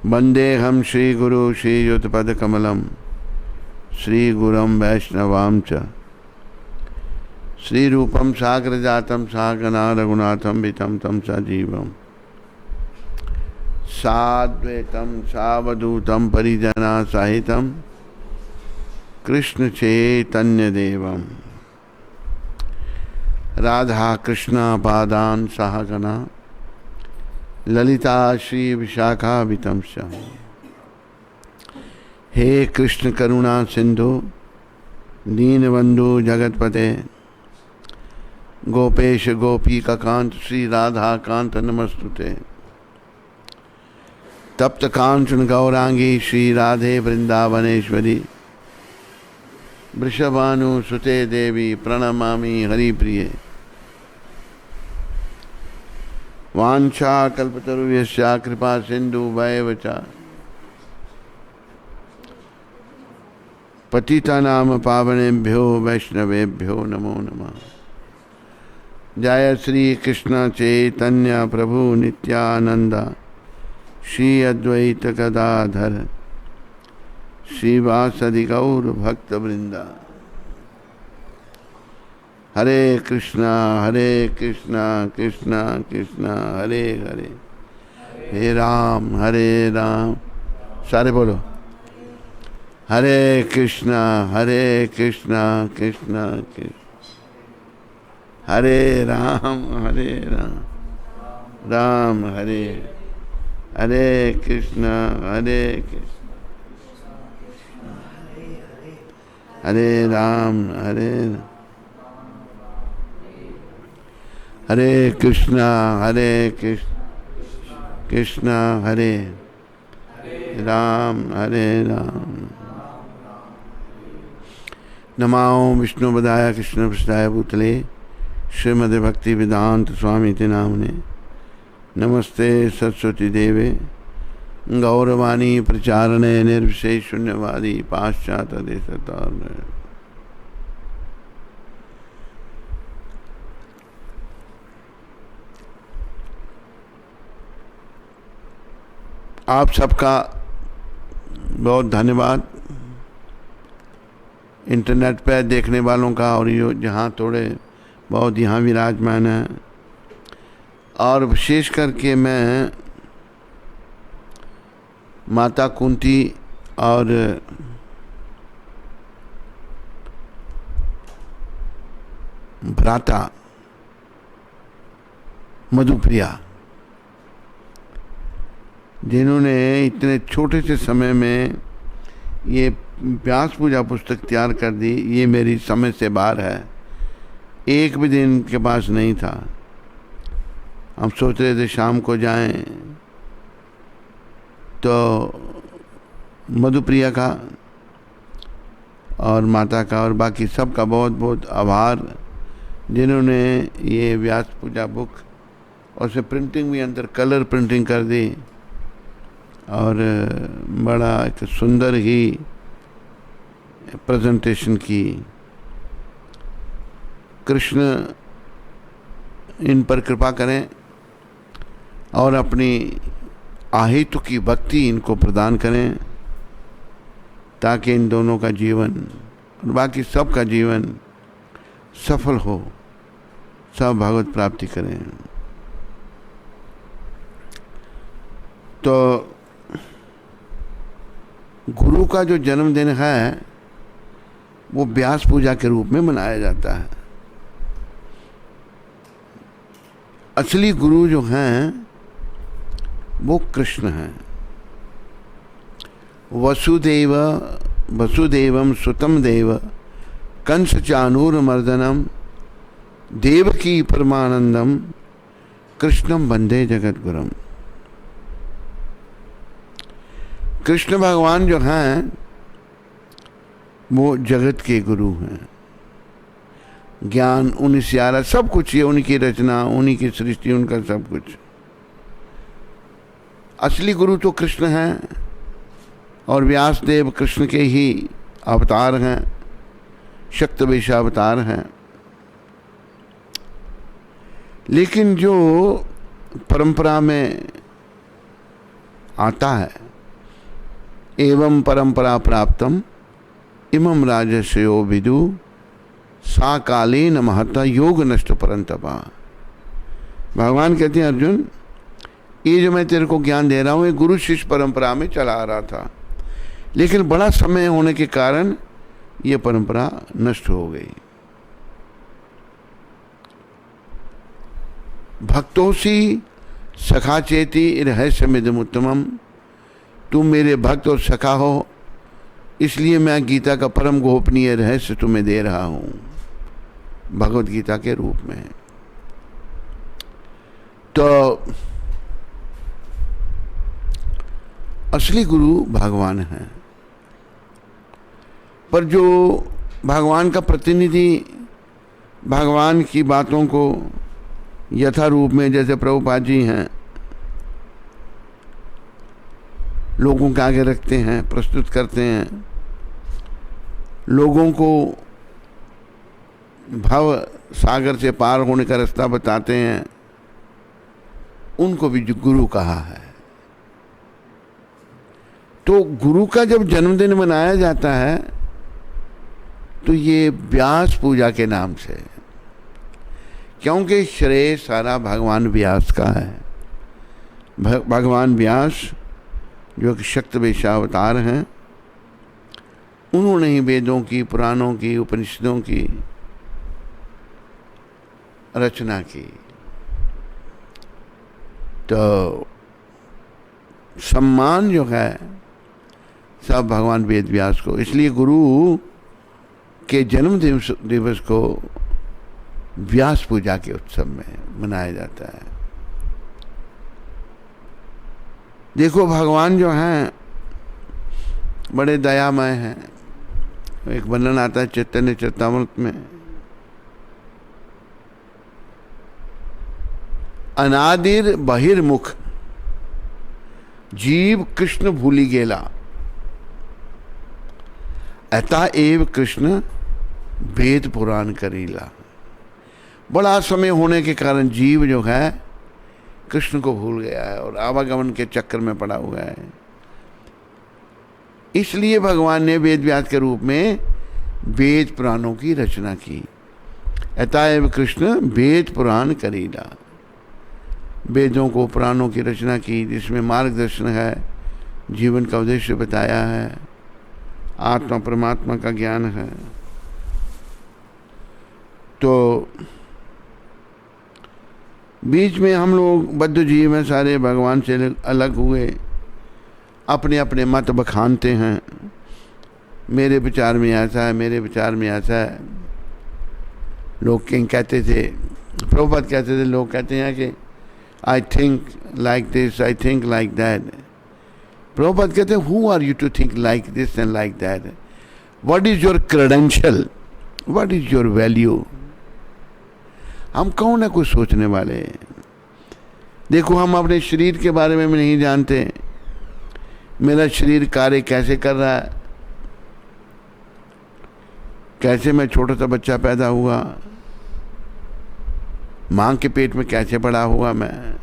वंदेहम श्रीगुरु श्रीयुतपदकमलं श्रीगुरुं वैष्णवां च श्रीरूपं साग्रजातं सहगना रघुनाथं वितं तं सजीवं साद्वैतं सावधूतं परिजना सहितं कृष्ण चैतन्यदेवं राधा कृष्ण पादान सहगना ललिता श्री विशाखा वितंश। हे कृष्ण करुणा सिंधु दीनबंधु जगतपते गोपेश गोपी कांत श्री राधा कांत नमस्तुते। तप्त कांचन गौरांगी श्री राधे वृंदावनेश्वरी वृषभानु सुते देवी प्रणमामि हरिप्रिये। वांछा कल्पतरुभ्यश्च कृपा सिंधु वैव च पतितानां पावनेभ्यो वैष्णवेभ्यो नमो नमः। जय श्री कृष्ण चैतन्य प्रभु नित्यानंद श्री अद्वैत गदाधर श्रीवासदि गौर भक्त वृंदा। हरे कृष्णा कृष्णा कृष्णा हरे हरे हे राम सारे बोलो हरे कृष्णा कृष्णा कृष्णा हरे राम राम हरे हरे कृष्णा हरे राम हरे कृष्णा कृष्णा हरे राम नमो विष्णुपदाय कृष्ण पृष्ठाय भूतले श्रीमद् भक्ति वेदांत स्वामी ते नामने। नमस्ते सरस्वती देवे गौरवाणी प्रचारणे निर्विशेष शून्यवादी पाश्चात्य देशतारणे। आप सबका बहुत धन्यवाद, इंटरनेट पर देखने वालों का और ये जहाँ थोड़े बहुत यहाँ विराजमान है। और विशेष करके मैं माता कुंती और भ्राता मधुप्रिया जिन्होंने इतने छोटे से समय में ये व्यास पूजा पुस्तक तैयार कर दी, ये मेरी समझ से बाहर है। एक भी दिन के पास नहीं था। हम सोच रहे थे शाम को जाएं, तो मधुप्रिया का और माता का और बाकी सबका बहुत बहुत आभार जिन्होंने ये व्यास पूजा बुक और उसे प्रिंटिंग भी अंदर कलर प्रिंटिंग कर दी और बड़ा एक सुंदर ही प्रेजेंटेशन की। कृष्ण इन पर कृपा करें और अपनी आहितु की भक्ति इनको प्रदान करें ताकि इन दोनों का जीवन और बाकी सब का जीवन सफल हो, सब भगवत प्राप्ति करें। तो गुरु का जो जन्मदिन है वो व्यास पूजा के रूप में मनाया जाता है। असली गुरु जो हैं वो कृष्ण हैं। वसुदेवम सुतम देव कंस चानूरमर्दनम देवकी परमानंदम कृष्णम वंदे जगद्गुरुम। कृष्ण भगवान जो हैं वो जगत के गुरु हैं। ज्ञान उन्हीं से आ रहा, सब कुछ ये उनकी रचना, उन्हीं की सृष्टि, उनका सब कुछ। असली गुरु तो कृष्ण हैं और व्यासदेव कृष्ण के ही अवतार हैं, शक्तवेश अवतार हैं। लेकिन जो परंपरा में आता है एवं परंपरा प्राप्तम इमं राजस्यो विदु सा कालेन महता योग नष्ट परंतपा। भगवान कहते हैं अर्जुन, ये जो मैं तेरे को ज्ञान दे रहा हूँ ये गुरु शिष्य परंपरा में चला आ रहा था, लेकिन बड़ा समय होने के कारण ये परंपरा नष्ट हो गई। भक्तोसी सखा चेती रहस्यमिदम् उत्तमम्, तुम मेरे भक्त और सखा हो, इसलिए मैं गीता का परम गोपनीय रहस्य तुम्हें दे रहा हूं भगवत गीता के रूप में। तो असली गुरु भगवान है, पर जो भगवान का प्रतिनिधि भगवान की बातों को यथा रूप में, जैसे प्रभुपाद जी हैं, लोगों के आगे रखते हैं, प्रस्तुत करते हैं, लोगों को भव सागर से पार होने का रास्ता बताते हैं, उनको भी गुरु कहा है। तो गुरु का जब जन्मदिन मनाया जाता है तो ये व्यास पूजा के नाम से, क्योंकि श्रेय सारा भगवान व्यास का है। भगवान व्यास जो कि शक्तवेशावतार हैं, उन्होंने ही वेदों की, पुराणों की, उपनिषदों की रचना की। तो सम्मान जो है सब भगवान वेद व्यास को, इसलिए गुरु के जन्म दिवस को व्यास पूजा के उत्सव में मनाया जाता है। देखो भगवान जो हैं बड़े दयामय हैं। एक वर्णन आता है चैतन्य चरितामृत में, अनादिर बहिर्मुख जीव कृष्ण भूली गेला, अतः एव कृष्ण वेद पुराण करीला। बड़ा समय होने के कारण जीव जो है कृष्ण को भूल गया है और आवागमन के चक्कर में पड़ा हुआ है। इसलिए भगवान ने वेद व्यास के रूप में वेद पुराणों की रचना की। अतः एव कृष्ण वेद पुराण करीला, वेदों को, पुराणों की रचना की, जिसमें मार्गदर्शन है, जीवन का उद्देश्य बताया है, आत्मा परमात्मा का ज्ञान है। तो बीच में हम लोग बद्ध जीव हैं, सारे भगवान से अलग हुए, अपने अपने मत बखानते हैं। मेरे विचार में ऐसा है, मेरे विचार में ऐसा है। लोग किंग कहते थे, प्रभुपाद कहते थे, लोग कहते हैं कि I think like this, I think like that. Prabhupada कहते हैं, who are you to think like this and like that? What is your credential, what is your value? हम कौन है कुछ सोचने वाले? देखो हम अपने शरीर के बारे में नहीं जानते, मेरा शरीर कार्य कैसे कर रहा है, कैसे मैं छोटा सा बच्चा पैदा हुआ, माँ के पेट में कैसे बड़ा हुआ मैं,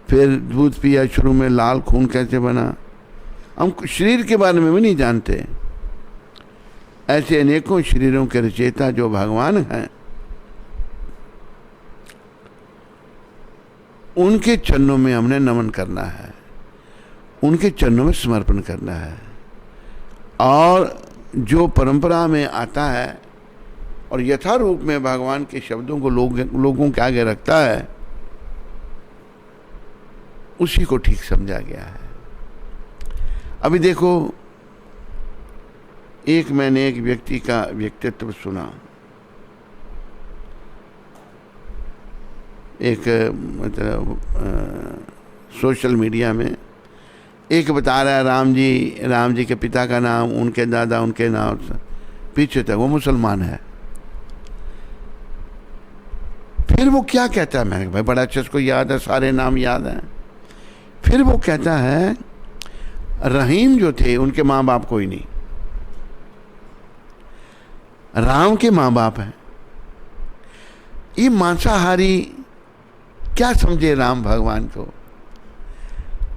फिर दूध पिया, शुरू में लाल खून कैसे बना, हम शरीर के बारे में भी नहीं जानते। ऐसे अनेकों शरीरों के रचयिता जो भगवान हैं, उनके चरणों में हमने नमन करना है, उनके चरणों में समर्पण करना है। और जो परंपरा में आता है और यथारूप में भगवान के शब्दों को लोगों के आगे रखता है, उसी को ठीक समझा गया है। अभी देखो, मैंने एक व्यक्ति का व्यक्तित्व सुना, एक मतलब सोशल मीडिया में एक बता रहा है, राम जी के पिता का नाम, उनके दादा, उनके नाम पीछे तक वो मुसलमान है। फिर वो क्या कहता है, मैंने भाई बड़ा अच्छा, इसको याद है, सारे नाम याद हैं। फिर वो कहता है रहीम जो थे उनके माँ बाप कोई नहीं, राम के माँ बाप हैं। ये मांसाहारी क्या समझे राम भगवान को?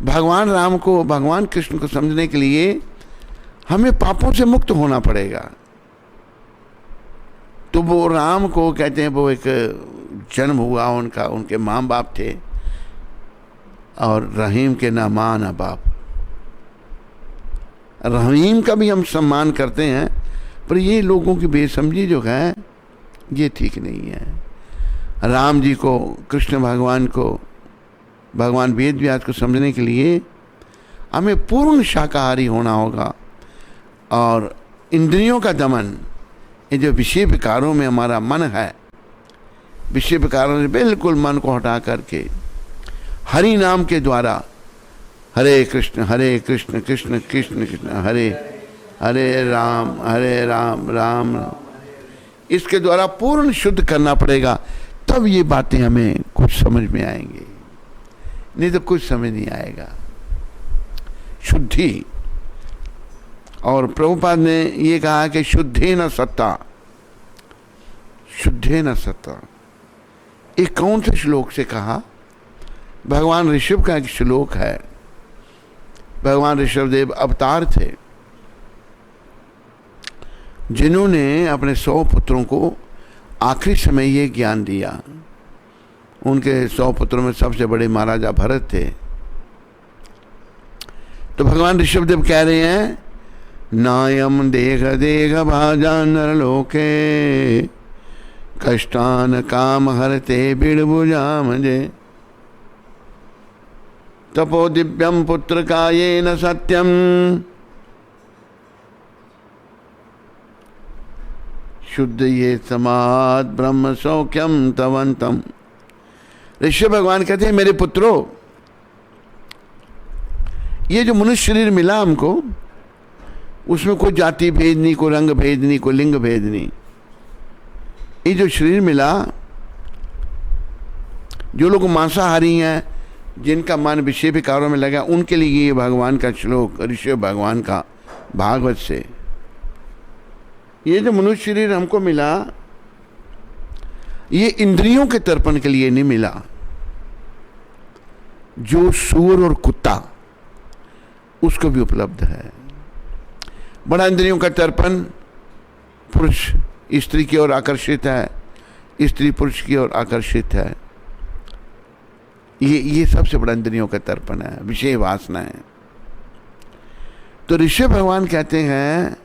भगवान राम को, भगवान कृष्ण को समझने के लिए हमें पापों से मुक्त होना पड़ेगा। तो वो राम को कहते हैं, वो एक जन्म हुआ उनका, उनके माँ बाप थे, और रहीम के ना माँ ना बाप। रहीम का भी हम सम्मान करते हैं, पर ये लोगों की बेसमझी जो है ये ठीक नहीं है। राम जी को, कृष्ण भगवान को, भगवान वेद व्यास को समझने के लिए हमें पूर्ण शाकाहारी होना होगा, और इंद्रियों का दमन, ये जो विषय विकारों में हमारा मन है, विषय विकारों से बिल्कुल मन को हटा करके हरि नाम के द्वारा, हरे कृष्ण कृष्ण कृष्ण कृष्ण हरे हरे, राम राम राम, इसके द्वारा पूर्ण शुद्ध करना पड़ेगा। तब ये बातें हमें कुछ समझ में आएंगी, नहीं तो कुछ समझ नहीं आएगा। शुद्धि, और प्रभुपाद ने ये कहा कि शुद्धे न सत्ता, शुद्धे न सत्ता। एक कौन से श्लोक से कहा? भगवान ऋषभ का एक श्लोक है। भगवान ऋषभदेव अवतार थे जिन्होंने अपने 100 पुत्रों को आखिरी समय ये ज्ञान दिया। उनके 100 पुत्रों में सबसे बड़े महाराजा भरत थे। तो भगवान ऋषभदेव कह रहे हैं, नायम देह देह भाजा नरलोके, कष्टान काम हरते बिड़बुजाम जे, तपो दिव्यम पुत्र कायेन सत्यम, शुद्ध ये समाद ब्रह्म सौख्यम तवंतम। ऋषि भगवान कहते हैं, मेरे पुत्रों, ये जो मनुष्य शरीर मिला हमको, उसमें कोई जाति भेद नहीं, कोई रंग भेद नहीं, कोई लिंग भेद नहीं। ये जो शरीर मिला, जो लोग मांसाहारी हैं, जिनका मन विषय विकारों में लगा, उनके लिए ये भगवान का श्लोक, ऋषि भगवान का भागवत से। ये जो मनुष्य शरीर हमको मिला, ये इंद्रियों के तर्पण के लिए नहीं मिला। जो सूअर और कुत्ता, उसको भी उपलब्ध है। बड़ा इंद्रियों का तर्पण, पुरुष स्त्री की ओर आकर्षित है, स्त्री पुरुष की ओर आकर्षित है। ये सबसे बड़ा इंद्रियों का तर्पण है, विषय वासना है। तो ऋषि भगवान कहते हैं,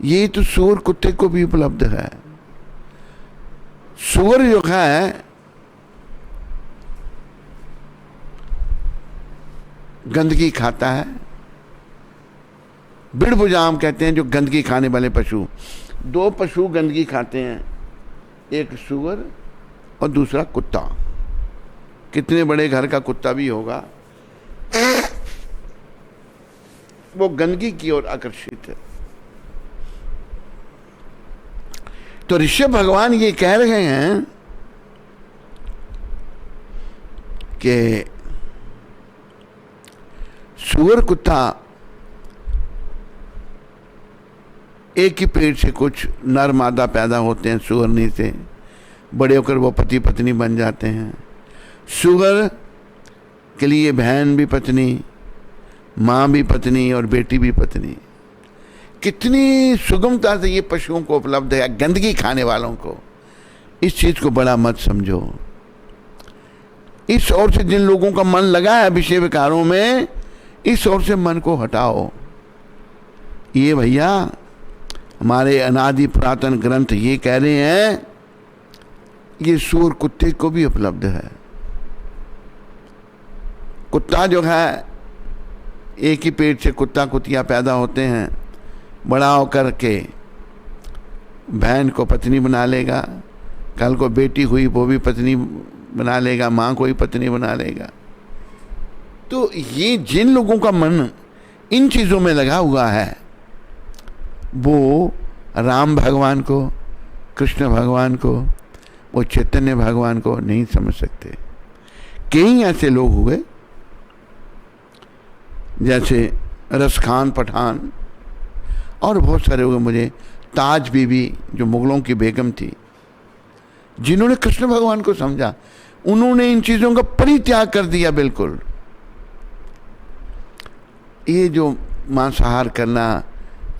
ये तो सूअर कुत्ते को भी उपलब्ध है। सूअर जो है गंदगी खाता है, बिड़बुजाम कहते हैं जो गंदगी खाने वाले पशु। 2 पशु गंदगी खाते हैं, एक सूअर और दूसरा कुत्ता। कितने बड़े घर का कुत्ता भी होगा, वो गंदगी की ओर आकर्षित है। तो ऋषभ भगवान ये कह रहे हैं कि सूअर कुत्ता एक ही पेट से कुछ नर मादा पैदा होते हैं सूअरनी से, बड़े होकर वो पति पत्नी बन जाते हैं। सूअर के लिए बहन भी पत्नी, माँ भी पत्नी और बेटी भी पत्नी। कितनी सुगमता से ये पशुओं को उपलब्ध है, गंदगी खाने वालों को। इस चीज को बड़ा मत समझो। इस ओर से जिन लोगों का मन लगा है विषय विकारों में, इस ओर से मन को हटाओ। ये भैया हमारे अनादि पुरातन ग्रंथ ये कह रहे हैं, ये सूअर कुत्ते को भी उपलब्ध है। कुत्ता जो है, एक ही पेट से कुत्ता कुतिया पैदा होते हैं, बड़ा होकर के बहन को पत्नी बना लेगा, कल को बेटी हुई वो भी पत्नी बना लेगा, माँ को ही पत्नी बना लेगा। तो ये जिन लोगों का मन इन चीज़ों में लगा हुआ है, वो राम भगवान को, कृष्ण भगवान को, वो चैतन्य भगवान को नहीं समझ सकते। कई ऐसे लोग हुए, जैसे रसखान पठान और बहुत सारे हुए। मुझे ताज बीबी जो मुगलों की बेगम थी, जिन्होंने कृष्ण भगवान को समझा, उन्होंने इन चीज़ों का परित्याग कर दिया बिल्कुल। ये जो मांसाहार करना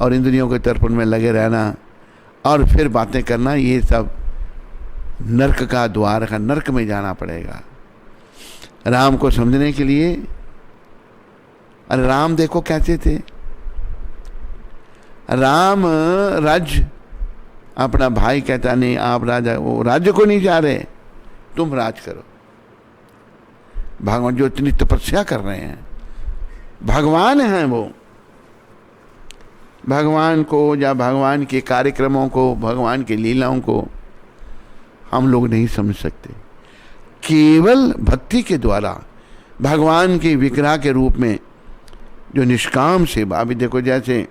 और इंद्रियों के तर्पण में लगे रहना और फिर बातें करना, ये सब नरक का द्वार है, नरक में जाना पड़ेगा। राम को समझने के लिए, अरे राम देखो कैसे थे। राम राज्य, अपना भाई कहता नहीं आप राजा, वो राज्य को नहीं जा रहे, तुम राज करो। भगवान जो इतनी तपस्या कर रहे हैं, भगवान हैं वो, भगवान को या भगवान के कार्यक्रमों को, भगवान की लीलाओं को हम लोग नहीं समझ सकते। केवल भक्ति के द्वारा भगवान के विग्रह के रूप में जो निष्काम सेवा, अभी देखो जैसे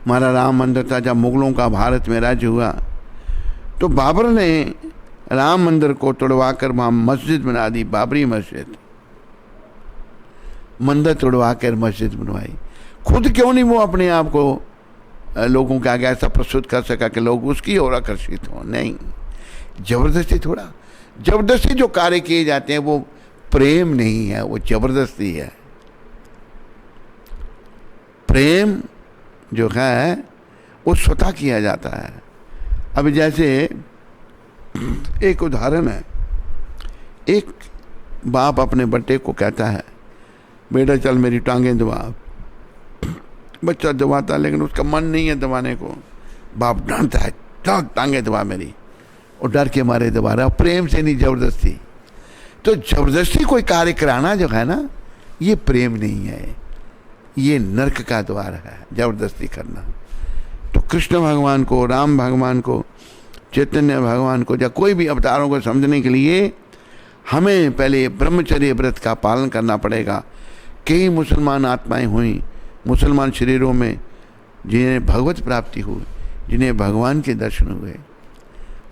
हमारा राम मंदिर था, जब मुगलों का भारत में राज्य हुआ तो बाबर ने राम मंदिर को तोड़वा कर वहाँ मस्जिद बना दी, बाबरी मस्जिद। मंदिर तोड़वा कर मस्जिद बनवाई। खुद क्यों नहीं वो अपने आप को लोगों के आगे ऐसा प्रस्तुत कर सका कि लोग उसकी ओर आकर्षित हों? नहीं, जबरदस्ती थोड़ा। जबरदस्ती जो कार्य किए जाते हैं वो प्रेम नहीं है, वो जबरदस्ती है। प्रेम जो है वो स्वतः किया जाता है। अभी जैसे एक उदाहरण है, एक बाप अपने बेटे को कहता है, बेटा चल मेरी टांगें दबा। बच्चा दबाता, लेकिन उसका मन नहीं है दबाने को। बाप डांटता है, चल टांगें दबा मेरी, और डर के मारे दबा रहा, प्रेम से नहीं, जबरदस्ती। तो जबरदस्ती कोई कार्य कराना जो है ना, ये प्रेम नहीं है, ये नरक का द्वार है, जबरदस्ती करना। तो कृष्ण भगवान को, राम भगवान को, चैतन्य भगवान को, या कोई भी अवतारों को समझने के लिए हमें पहले ब्रह्मचर्य व्रत का पालन करना पड़ेगा। कई मुसलमान आत्माएं हुई, मुसलमान शरीरों में, जिन्हें भगवत प्राप्ति हुई, जिन्हें भगवान के दर्शन हुए।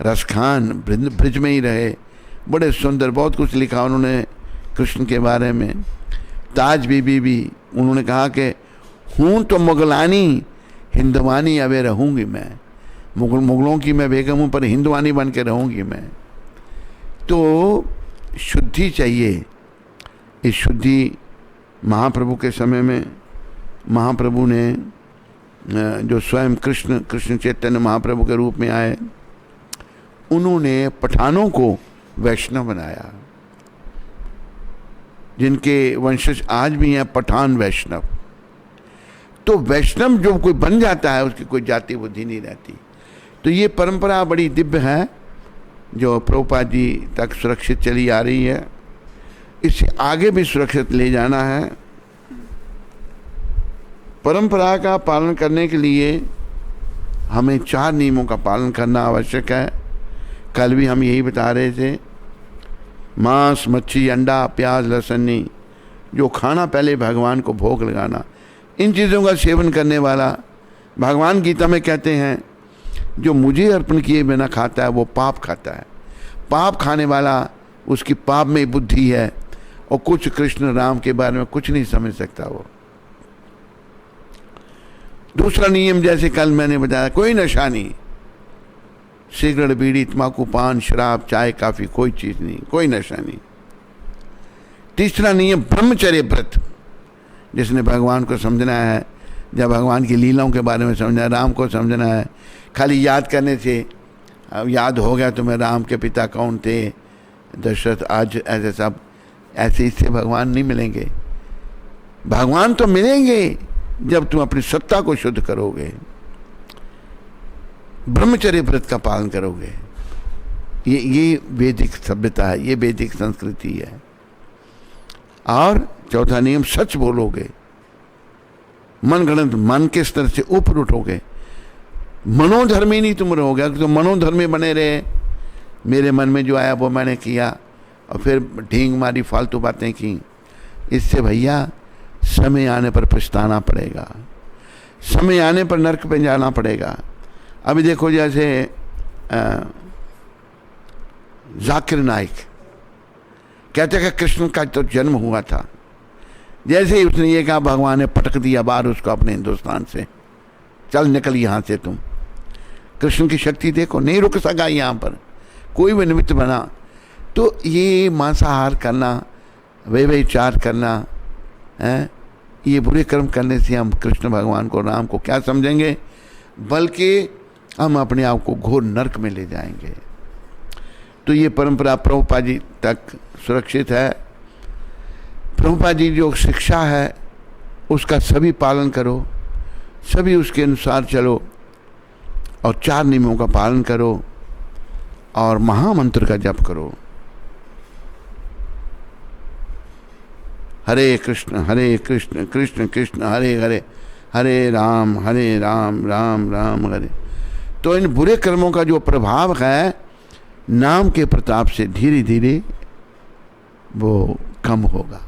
रसखान ब्रिज में ही रहे, बड़े सुंदर, बहुत कुछ लिखा उन्होंने कृष्ण के बारे में। ताज बीबी भी उन्होंने कहा कि हूँ तो मुगलानी, हिंदवानी अबे रहूँगी मैं। मुगलों की मैं बेगम हूँ, पर हिंदवानी बन के रहूँगी मैं। तो शुद्धि चाहिए। इस शुद्धि महाप्रभु के समय में, महाप्रभु ने जो स्वयं कृष्ण चैतन्य महाप्रभु के रूप में आए, उन्होंने पठानों को वैष्णव बनाया, जिनके वंशज आज भी हैं पठान वैष्णव। तो वैष्णव जो कोई बन जाता है, उसकी कोई जाति बुद्धि नहीं रहती। तो ये परंपरा बड़ी दिव्य है, जो प्रभुपाद जी तक सुरक्षित चली आ रही है। इसे आगे भी सुरक्षित ले जाना है। परंपरा का पालन करने के लिए हमें 4 नियमों का पालन करना आवश्यक है। कल भी हम यही बता रहे थे, मांस, मच्छी, अंडा, प्याज, लहसुन नहीं, जो खाना पहले भगवान को भोग लगाना। इन चीज़ों का सेवन करने वाला, भगवान गीता में कहते हैं, जो मुझे अर्पण किए बिना खाता है वो पाप खाता है। पाप खाने वाला, उसकी पाप में बुद्धि है, और कुछ कृष्ण राम के बारे में कुछ नहीं समझ सकता वो। दूसरा नियम, जैसे कल मैंने बताया, कोई नशा नहीं, सिगरेट, बीड़ी, तम्बाकू, पान, शराब, चाय, काफ़ी, कोई चीज़ नहीं, कोई नशा नहीं। तीसरा नियम ब्रह्मचर्य व्रत, जिसने भगवान को समझना है, जब भगवान की लीलाओं के बारे में समझना है, राम को समझना है। खाली याद करने से अब याद हो गया तुम्हें राम के पिता कौन थे, दशरथ, आज ऐसे सब, ऐसे इससे भगवान नहीं मिलेंगे। भगवान तो मिलेंगे जब तुम अपनी सत्ता को शुद्ध करोगे, ब्रह्मचर्य व्रत का पालन करोगे। ये वैदिक सभ्यता है, ये वैदिक संस्कृति है। और चौथा नियम, सच बोलोगे, मनगढ़ंत मन के स्तर से ऊपर उठोगे, मनोधर्मी नहीं तुम रहोगे। अगर तुम मनोधर्मी बने रहे, मेरे मन में जो आया वो मैंने किया, और फिर ढींग मारी, फालतू बातें की, इससे भैया समय आने पर पछताना पड़ेगा, समय आने पर नरक पे जाना पड़ेगा। अभी देखो, जैसे जाकिर नाइक कहते हैं कि कृष्ण का तो जन्म हुआ था, जैसे ही उसने ये कहा, भगवान ने पटक दिया बाहर उसको अपने हिंदुस्तान से, चल निकल यहाँ से तुम। कृष्ण की शक्ति देखो, नहीं रुक सका यहाँ पर, कोई भी निमित्त बना। तो ये मांसाहार करना, व्यभिचार करना, हैं, ये बुरे कर्म करने से हम कृष्ण भगवान को, राम को क्या समझेंगे, बल्कि हम अपने आप को घोर नरक में ले जाएंगे। तो ये परंपरा प्रभुपाद जी तक सुरक्षित है। प्रभुपाद जी जो शिक्षा है उसका सभी पालन करो, सभी उसके अनुसार चलो और 4 नियमों का पालन करो और महामंत्र का जप करो। हरे कृष्ण कृष्ण कृष्ण हरे हरे, हरे राम राम राम हरे। तो इन बुरे कर्मों का जो प्रभाव है नाम के प्रताप से धीरे धीरे वो कम होगा।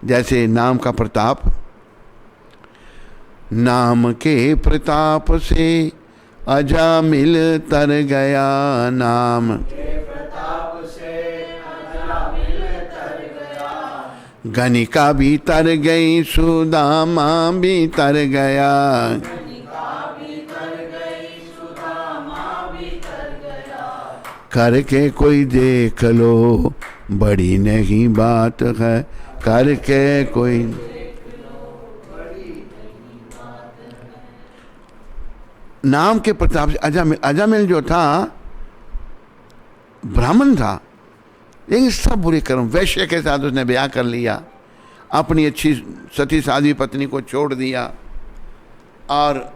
जैसे नाम का प्रताप, नाम के प्रताप से अजामिल तर गया, नाम के प्रताप से अजामिल तर गया, गणिका भी तर गई सुदामा भी तर गया, करके कोई देख लो बड़ी नहीं बात है, करके कोई। नाम के प्रताप से अजामिल जो था ब्राह्मण था, लेकिन सब बुरे कर्म, वैश्य के साथ उसने ब्याह कर लिया, अपनी अच्छी सती साध्वी पत्नी को छोड़ दिया और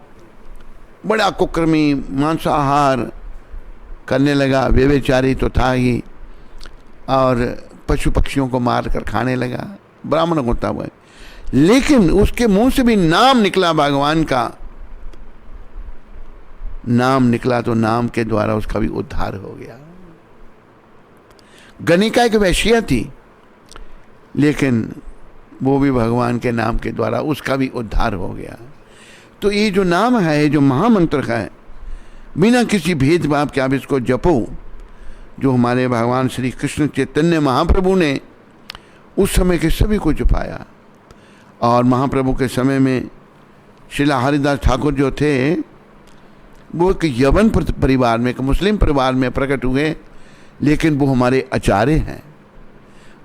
बड़ा कुकर्मी मांसाहार करने लगा, व्यभिचारी तो था ही, और पशु पक्षियों को मार कर खाने लगा, ब्राह्मण होता हुआ। लेकिन उसके मुंह से भी नाम निकला भगवान का, नाम निकला तो नाम के द्वारा उसका भी उद्धार हो गया। गणिका एक वैश्या थी, लेकिन वो भी भगवान के नाम के द्वारा उसका भी उद्धार हो गया। तो ये जो नाम है, जो महामंत्र है, बिना किसी भेदभाव के आप इसको जपो, जो हमारे भगवान श्री कृष्ण चैतन्य महाप्रभु ने उस समय के सभी को जपाया। और महाप्रभु के समय में श्रीला हरिदास ठाकुर जो थे वो एक यवन परिवार में, एक मुस्लिम परिवार में प्रकट हुए, लेकिन वो हमारे आचार्य हैं।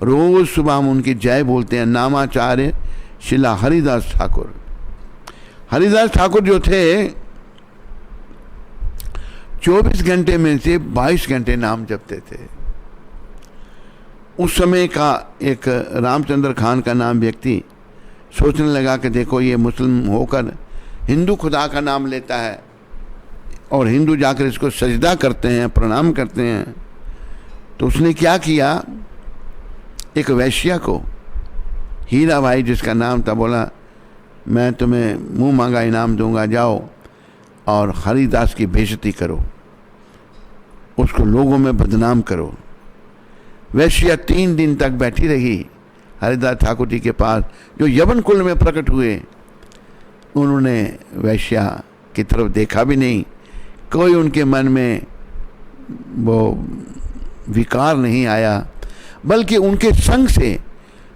रोज सुबह हम उनकी जय बोलते हैं, नामाचार्य श्रीला हरिदास ठाकुर। हरिदास ठाकुर जो थे 24 घंटे में से 22 घंटे नाम जपते थे। उस समय का एक रामचंद्र खान का नाम व्यक्ति सोचने लगा कि देखो ये मुस्लिम होकर हिंदू खुदा का नाम लेता है और हिंदू जाकर इसको सजदा करते हैं, प्रणाम करते हैं। तो उसने क्या किया, एक वैश्या को, हीरा भाई जिसका नाम था, बोला मैं तुम्हें मुंह मांगा इनाम दूंगा, जाओ और हरिदास की बेइज्जती करो, उसको लोगों में बदनाम करो। वैश्या 3 दिन तक बैठी रही हरिदास ठाकुर जी के पास, जो यवन कुल में प्रकट हुए। उन्होंने वैश्या की तरफ देखा भी नहीं, कोई उनके मन में वो विकार नहीं आया, बल्कि उनके संग से,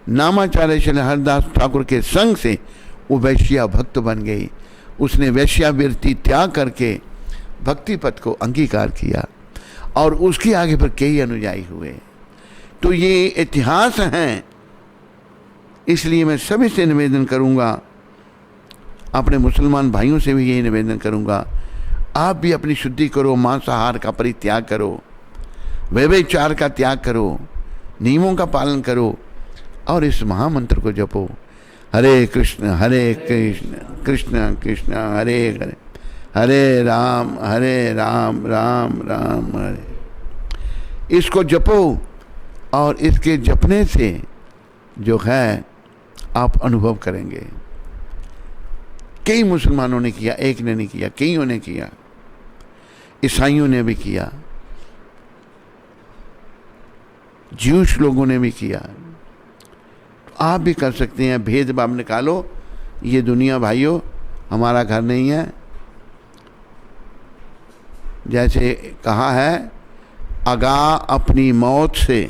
नामाचार्य श्री हरिदास ठाकुर के संग से वो वैश्या भक्त बन गई। उसने वैश्यावृत्ति त्याग करके भक्ति पथ को अंगीकार किया और उसके आगे पर कई अनुयायी हुए। तो ये इतिहास हैं। इसलिए मैं सभी से निवेदन करूंगा, अपने मुसलमान भाइयों से भी यही निवेदन करूंगा, आप भी अपनी शुद्धि करो, मांसाहार का परित्याग करो, व्यभिचार का त्याग करो, नियमों का पालन करो और इस महामंत्र को जपो, हरे कृष्ण कृष्ण कृष्ण हरे हरे, हरे राम राम राम हरे। इसको जपो और इसके जपने से जो है आप अनुभव करेंगे। कई मुसलमानों ने किया, एक ने नहीं किया, कईयों ने किया, ईसाइयों ने भी किया, ज्यूश लोगों ने भी किया। आप भी कर सकते हैं। भेदभाव निकालो, ये दुनिया भाइयों हमारा घर नहीं है। जैसे कहा है, आगा अपनी मौत से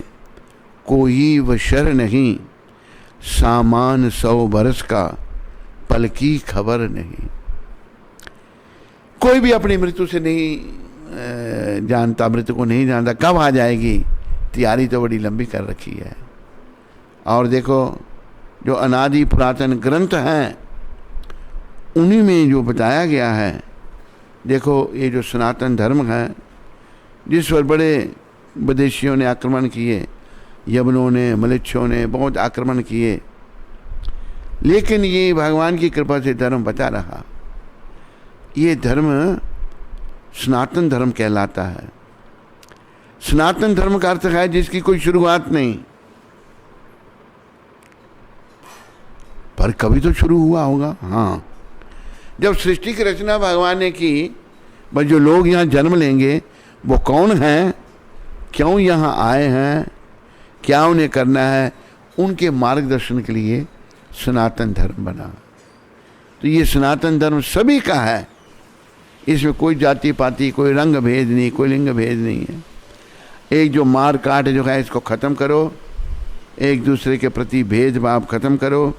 कोई वशर नहीं, सामान 100 बरस का पल की खबर नहीं। कोई भी अपनी मृत्यु से नहीं जानता, मृत्यु को नहीं जानता, कब आ जाएगी, तैयारी तो बड़ी लंबी कर रखी है। और देखो जो अनादि पुरातन ग्रंथ हैं उन्हीं में जो बताया गया है। देखो ये जो सनातन धर्म है, जिस पर बड़े विदेशियों ने आक्रमण किए, यवनों ने, मलेच्छों ने बहुत आक्रमण किए, लेकिन ये भगवान की कृपा से धर्म बचा रहा। ये धर्म सनातन धर्म कहलाता है। सनातन धर्म का अर्थ है जिसकी कोई शुरुआत नहीं, पर कभी तो शुरू हुआ होगा। हाँ, जब सृष्टि की रचना भगवान ने की, बस जो लोग यहाँ जन्म लेंगे वो कौन हैं, क्यों यहाँ आए हैं, क्या उन्हें करना है, उनके मार्गदर्शन के लिए सनातन धर्म बना। तो ये सनातन धर्म सभी का है, इसमें कोई जाति पाति, कोई रंग भेद नहीं, कोई लिंग भेद नहीं है। एक जो मार काट जो है इसको ख़त्म करो, एक दूसरे के प्रति भेदभाव ख़त्म करो।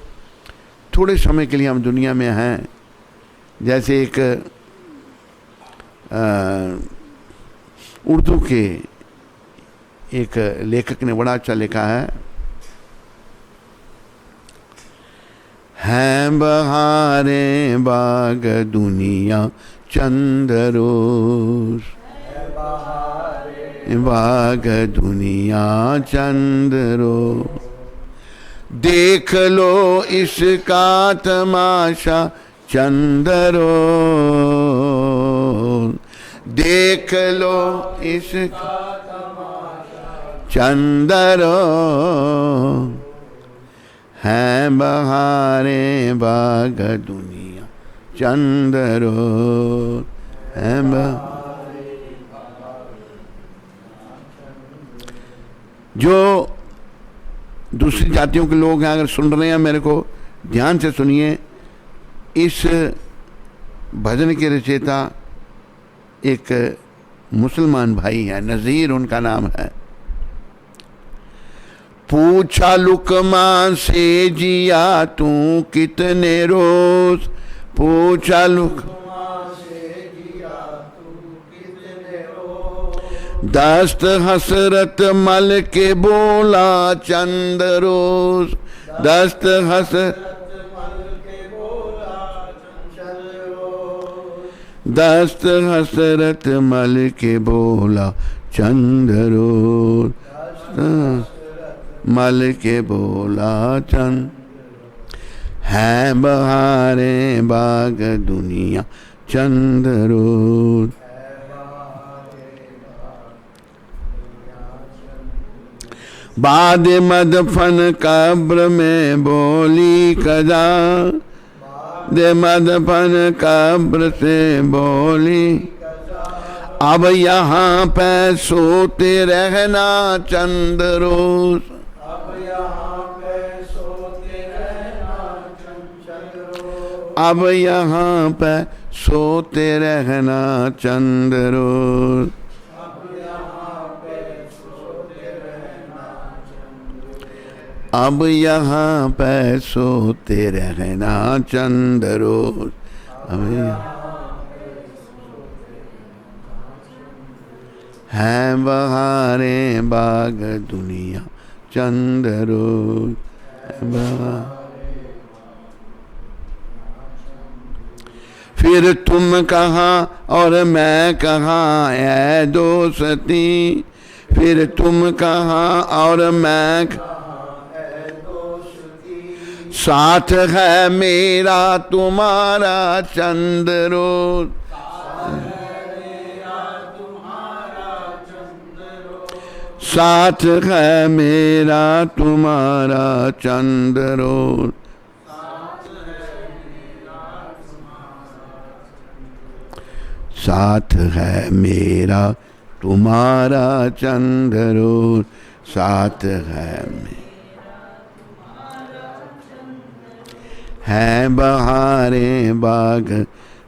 थोड़े समय के लिए हम दुनिया में हैं, जैसे एक उर्दू के एक लेखक ने बड़ा अच्छा लिखा है बहारें बाग दुनिया चंद रोज, बाग दुनिया चंद रोज, देख लो इसका तमाशा चंद रोज, देख लो इसका चंद रोज, हैं बहारें बाग दुनिया चंद रोज, हैं जो दूसरी जातियों के लोग हैं, अगर सुन रहे हैं मेरे को ध्यान से सुनिए। इस भजन के रचयिता एक मुसलमान भाई है, नज़ीर उनका नाम है। पूछा लुकमान से जिया तू कितने रोज, पूछा लुकमान से जिया तू कितने रोज, दस्त हसरत मल के बोला चंद रोज, दस्त हसरत दस्त हसरत मल के बोला चंद रोज, मल के बोला चंद, है बहारें बाग दुनिया चंद रोज। बाद मदफन कब्र में बोली कदा, दे मदफन कब्र से बोली, अब यहाँ पे सोते रहना चंद रोज, अब यहाँ पे सोते रहना चंद रोज, अब यहाँ पे सोते रहना चंद रोज, अब यहाँ पे सोते रहना चंद रोज, हैं बहारें बाग दुनिया चंद रोज। फिर तुम कहाँ और मैं कहाँ है दोस्ती, फिर तुम कहाँ और मैं साथ है मेरा तुम्हारा चंद रोज, साथ है मेरा तुम्हारा चंद रोज, साथ है मेरा तुम्हारा चंद रोज, साथ है बहारें बाग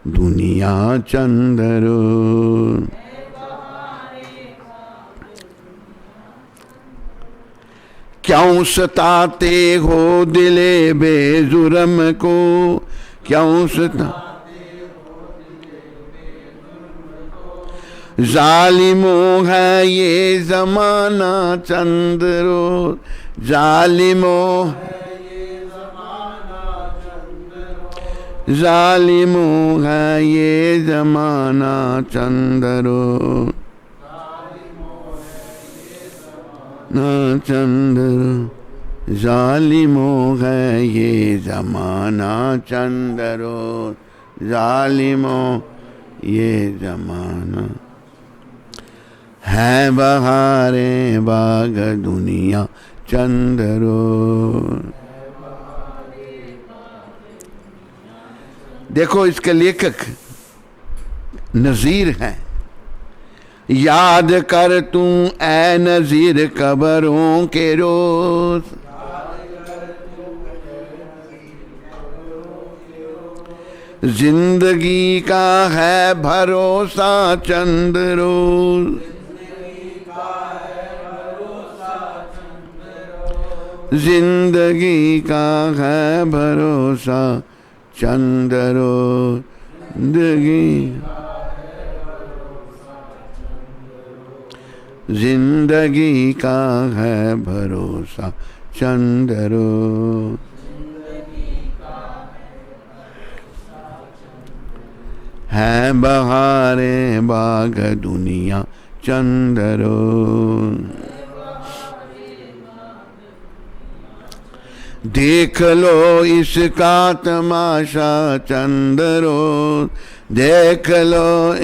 दुनिया चंद रोज। क्यों सताते हो दिले बेजुर्म को, क्यों सताते हो जालिमों है ये जमाना चंद रोज, जालिमों जालिमों है ये जमाना चंदरो ना चंदरो, जालिमों है ये जमाना चंदरो, जालिमों ये जमाना। है बहारें बाग दुनिया चंदरो। देखो इसके लेखक नज़ीर हैं। याद कर तू ऐ नज़ीर कब्रों के रोज, जिंदगी का है भरोसा चंद रोज, जिंदगी का है भरोसा चंद रोज, जिंदगी का है भरोसा चंद रोज। है बहारे बाग दुनिया चंद रोज। देख लो इसका तमाशा चंद रोज, देख लो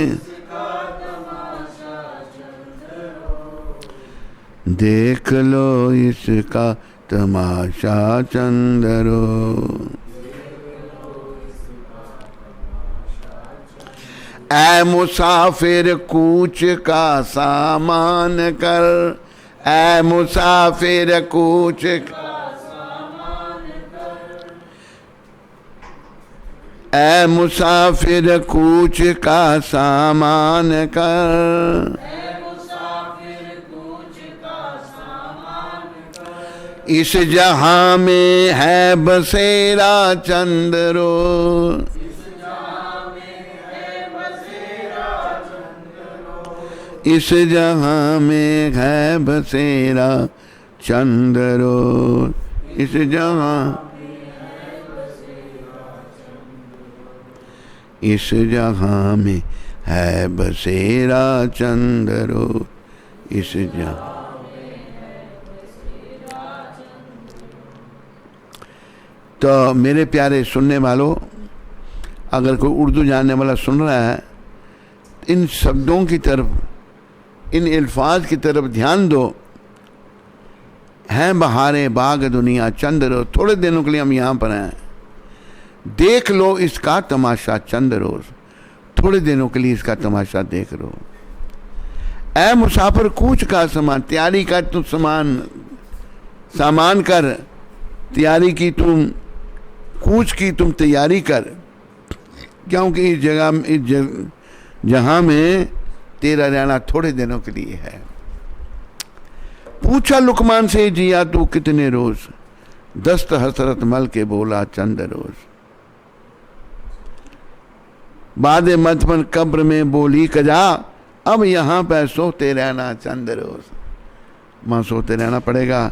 देख लो इसका तमाशा चंद रोज। ऐ मुसाफिर कूच का सामान कर, ऐ मुसाफिर कूच ऐ मुसाफिर कूच का सामान कर, इस जहां में है बसेरा चंद रोज, इस जहां में है बसेरा चंद रोज, इस जहां इस जहां में है बसेरा चंद रोज, इस जहां। तो मेरे प्यारे सुनने वालों, अगर कोई उर्दू जानने वाला सुन रहा है, इन शब्दों की तरफ, इन अल्फाज की तरफ ध्यान दो। हैं बहारें बाग दुनिया चंद रोज, थोड़े दिनों के लिए हम यहाँ पर हैं। देख लो इसका तमाशा चंद रोज, थोड़े दिनों के लिए इसका तमाशा देख लो। ऐ मुसाफिर कूच का सामान, तैयारी कर तुम सामान कर, तैयारी की तुम, कूच की तुम तैयारी कर, क्योंकि इस जहां में तेरा रहना थोड़े दिनों के लिए है। पूछा लुकमान से जिया तू कितने रोज, दस्त हसरत मल के बोला चंद रोज। बाद मदफन कब्र में बोली कजा, अब यहां पर सोते रहना चंद रोज। वहां सोते रहना पड़ेगा।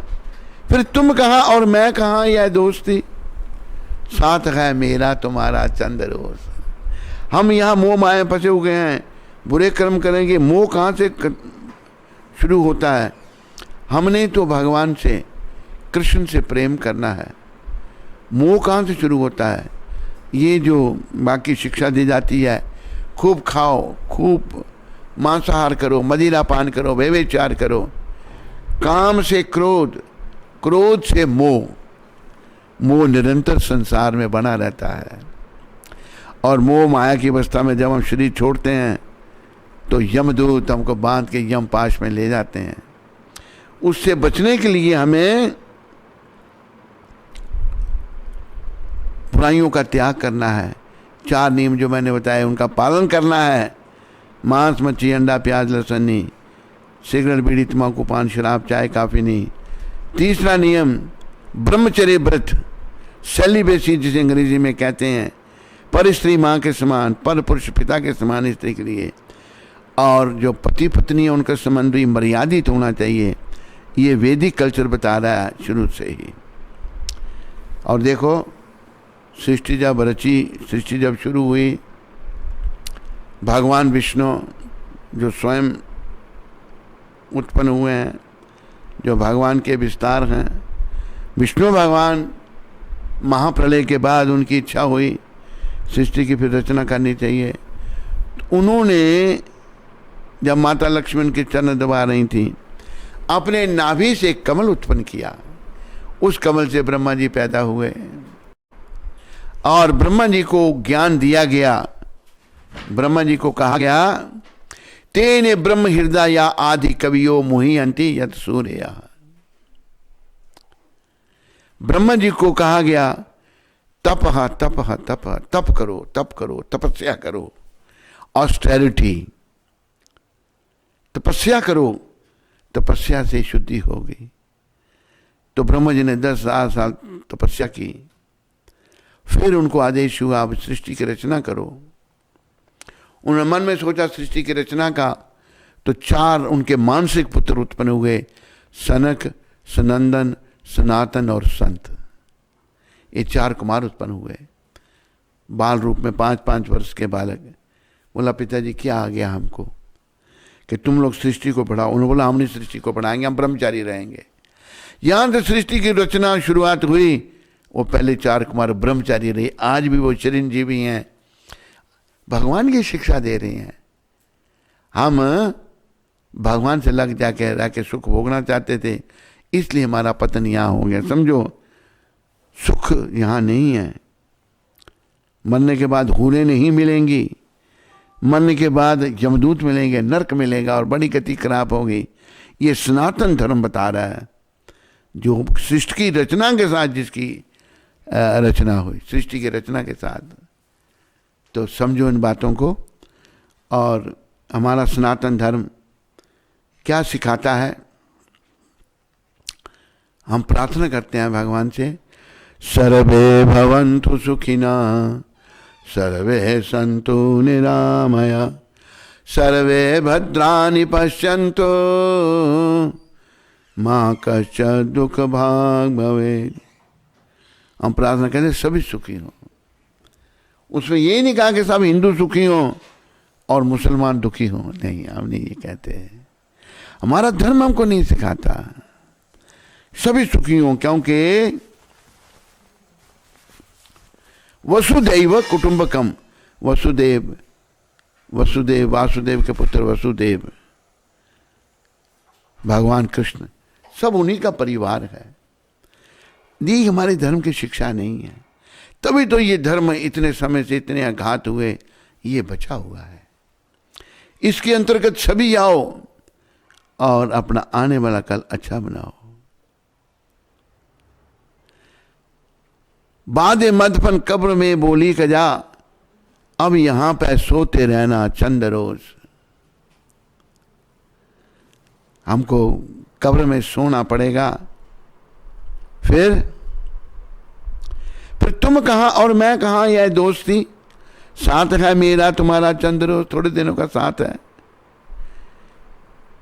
फिर तुम कहाँ और मैं कहाँ, यह दोस्ती साथ है मेरा तुम्हारा चंद रोज। हम यहाँ मोह माया फंसे हुए हैं, बुरे कर्म करेंगे। मोह कहाँ से शुरू होता है? हमने तो भगवान से, कृष्ण से प्रेम करना है। मोह कहाँ से शुरू होता है? ये जो बाकी शिक्षा दी जाती है, खूब खाओ, खूब मांसाहार करो, मदिरा पान करो, व्यभिचार करो। काम से क्रोध, क्रोध से मोह, मोह निरंतर संसार में बना रहता है। और मोह माया की अवस्था में जब हम शरीर छोड़ते हैं तो यमदूत हमको बांध के यम पाश में ले जाते हैं। उससे बचने के लिए हमें बुराइयों का त्याग करना है। 4 नियम जो मैंने बताए उनका पालन करना है। मांस, मच्छी, अंडा, प्याज, लहसुन नहीं, सिगरेट, बीड़ी, तंबाकू, पान, शराब, चाय, काफी नहीं। 3रा नियम ब्रह्मचर्य व्रत, सेलिबेसी जिसे अंग्रेजी में कहते हैं। पर स्त्री माँ के समान, पर पुरुष पिता के समान स्त्री के लिए। और जो पति पत्नी है उनका संबंध भी मर्यादित होना चाहिए। ये वैदिक कल्चर बता रहा है शुरू से ही। और देखो सृष्टि जब रची, सृष्टि जब शुरू हुई, भगवान विष्णु जो स्वयं उत्पन्न हुए हैं, जो भगवान के विस्तार हैं, विष्णु भगवान महाप्रलय के बाद उनकी इच्छा हुई सृष्टि की फिर रचना करनी चाहिए। तो उन्होंने जब माता लक्ष्मण के चरण दबा रही थी, अपने नाभि से एक कमल उत्पन्न किया। उस कमल से ब्रह्मा जी पैदा हुए और ब्रह्मा जी को ज्ञान दिया गया। ब्रह्मा जी को कहा गया, तेने ब्रह्म हृदय आदि कवियो मुह्यन्ति यत् सूर्य। ब्रह्मा जी को कहा गया, तपह तपह तपह, तप करो, तप करो, तपस्या करो, ऑस्टेरिटी, तपस्या करो, तपस्या से शुद्धि होगी। तो ब्रह्मा जी ने 10,000 साल तपस्या की। फिर उनको आदेश हुआ, अब सृष्टि की रचना करो। उन्होंने मन में सोचा सृष्टि की रचना का, तो 4 उनके मानसिक पुत्र उत्पन्न हुए, सनक, सनंदन, सनातन और संत। ये 4 कुमार उत्पन्न हुए बाल रूप में, 5-5 वर्ष के बालक। बोला, पिताजी क्या आ गया हमको कि तुम लोग सृष्टि को पढ़ाओ। उन्होंने बोला, हम नहीं सृष्टि को पढ़ाएंगे, हम ब्रह्मचारी रहेंगे। यहां से सृष्टि की रचना शुरुआत हुई। वो पहले 4 कुमार ब्रह्मचारी रहे, आज भी वो चिरंजीवी हैं, भगवान की शिक्षा दे रहे हैं। हम भगवान से लग जाके रह के सुख भोगना चाहते थे, इसलिए हमारा पतन यहां हो गया। समझो, सुख यहां नहीं है। मरने के बाद हूरें नहीं मिलेंगी, मरने के बाद यमदूत मिलेंगे, नरक मिलेगा और बड़ी गति खराब होगी। ये सनातन धर्म बता रहा है, जो सृष्टि की रचना के साथ जिसकी रचना हुई, सृष्टि की रचना के साथ। तो समझो इन बातों को। और हमारा सनातन धर्म क्या सिखाता है, हम प्रार्थना करते हैं भगवान से, सर्वे भवन्तु सुखिना, सर्वे सन्तु निरामया, सर्वे भद्राणि पश्यन्तु, मां कश्चित् दुख भाग् भवेत्। हम प्रार्थना करते हैं सभी सुखी हों। उसमें ये नहीं कहा कि सब हिंदू सुखी हों और मुसलमान दुखी हों, नहीं, हम नहीं ये कहते हैं। हमारा धर्म हमको नहीं सिखाता सभी सुखी हों, क्योंकि वसुदैव कुटुंबकम, वसुदेव, वसुदेव वासुदेव के पुत्र वसुदेव, भगवान कृष्ण, सब उन्हीं का परिवार है। ये हमारे धर्म की शिक्षा नहीं है, तभी तो ये धर्म इतने समय से इतने आघात हुए, ये बचा हुआ है। इसके अंतर्गत सभी आओ और अपना आने वाला कल अच्छा बनाओ। बाद मदफन कब्र में बोली कजा, अब यहां पे सोते रहना चंद रोज। हमको कब्र में सोना पड़ेगा। फिर तुम कहां और मैं कहां, यह दोस्ती साथ है मेरा तुम्हारा चंद रोज, थोड़े दिनों का साथ है।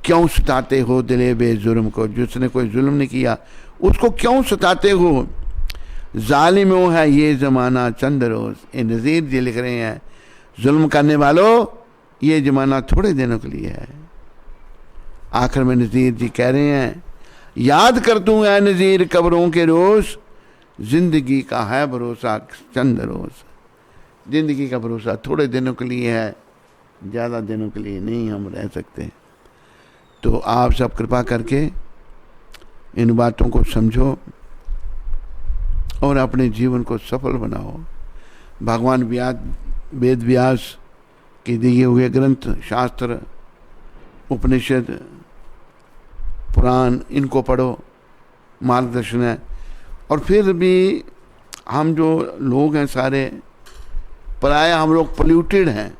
क्यों सताते हो दिले बेजुर्म को, जिसने कोई जुल्म नहीं किया उसको क्यों सताते हो। जालिमों है ये जमाना चंद रोज। ये नज़ीर जी लिख रहे हैं, जुल्म करने वालों ये जमाना थोड़े दिनों के लिए है। आखिर में नज़ीर जी कह रहे हैं, याद कर तू है नज़ीर कब्रों के रोज, जिंदगी का है भरोसा चंद रोज। जिंदगी का भरोसा थोड़े दिनों के लिए है, ज़्यादा दिनों के लिए नहीं हम रह सकते। तो आप सब कृपा करके इन बातों को समझो और अपने जीवन को सफल बनाओ। भगवान वेद व्यास के दिए हुए ग्रंथ, शास्त्र, उपनिषद, पुराण, इनको पढ़ो, मार्गदर्शन है। और फिर भी हम जो लोग हैं सारे, प्राय हम लोग पोल्यूटेड हैं।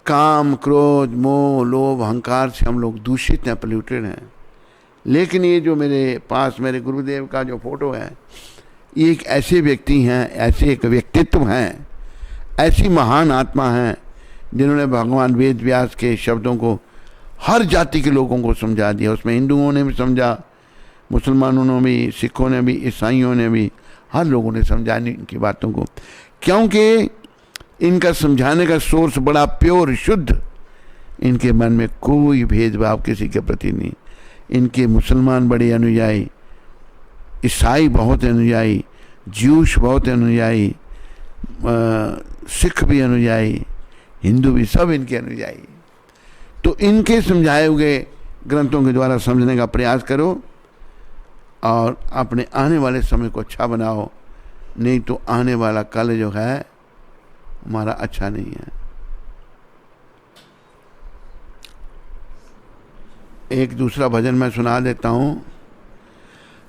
काम, क्रोध, मोह, लोभ, अहंकार से हम लोग दूषित हैं, पोल्यूटेड हैं। लेकिन ये जो मेरे पास मेरे गुरुदेव का जो फोटो है, ये एक ऐसे व्यक्ति हैं, ऐसे एक व्यक्तित्व हैं, ऐसी महान आत्मा हैं जिन्होंने भगवान वेद व्यास के शब्दों को हर जाति के लोगों को समझा दिया। उसमें हिंदुओं ने भी समझा, मुसलमानों ने भी, सिखों ने भी, ईसाइयों ने भी, हर लोगों ने समझाने इनकी बातों को, क्योंकि इनका समझाने का सोर्स बड़ा प्योर शुद्ध, इनके मन में कोई भेदभाव किसी के प्रति नहीं। इनके मुसलमान बड़े अनुयायी, ईसाई बहुत अनुयायी, ज्यूश बहुत अनुयायी, सिख भी अनुयायी, हिंदू भी, सब इनके अनुयायी। तो इनके समझाए हुए ग्रंथों के द्वारा समझने का प्रयास करो और अपने आने वाले समय को अच्छा बनाओ, नहीं तो आने वाला कल जो है हमारा अच्छा नहीं है। एक दूसरा भजन मैं सुना देता हूँ।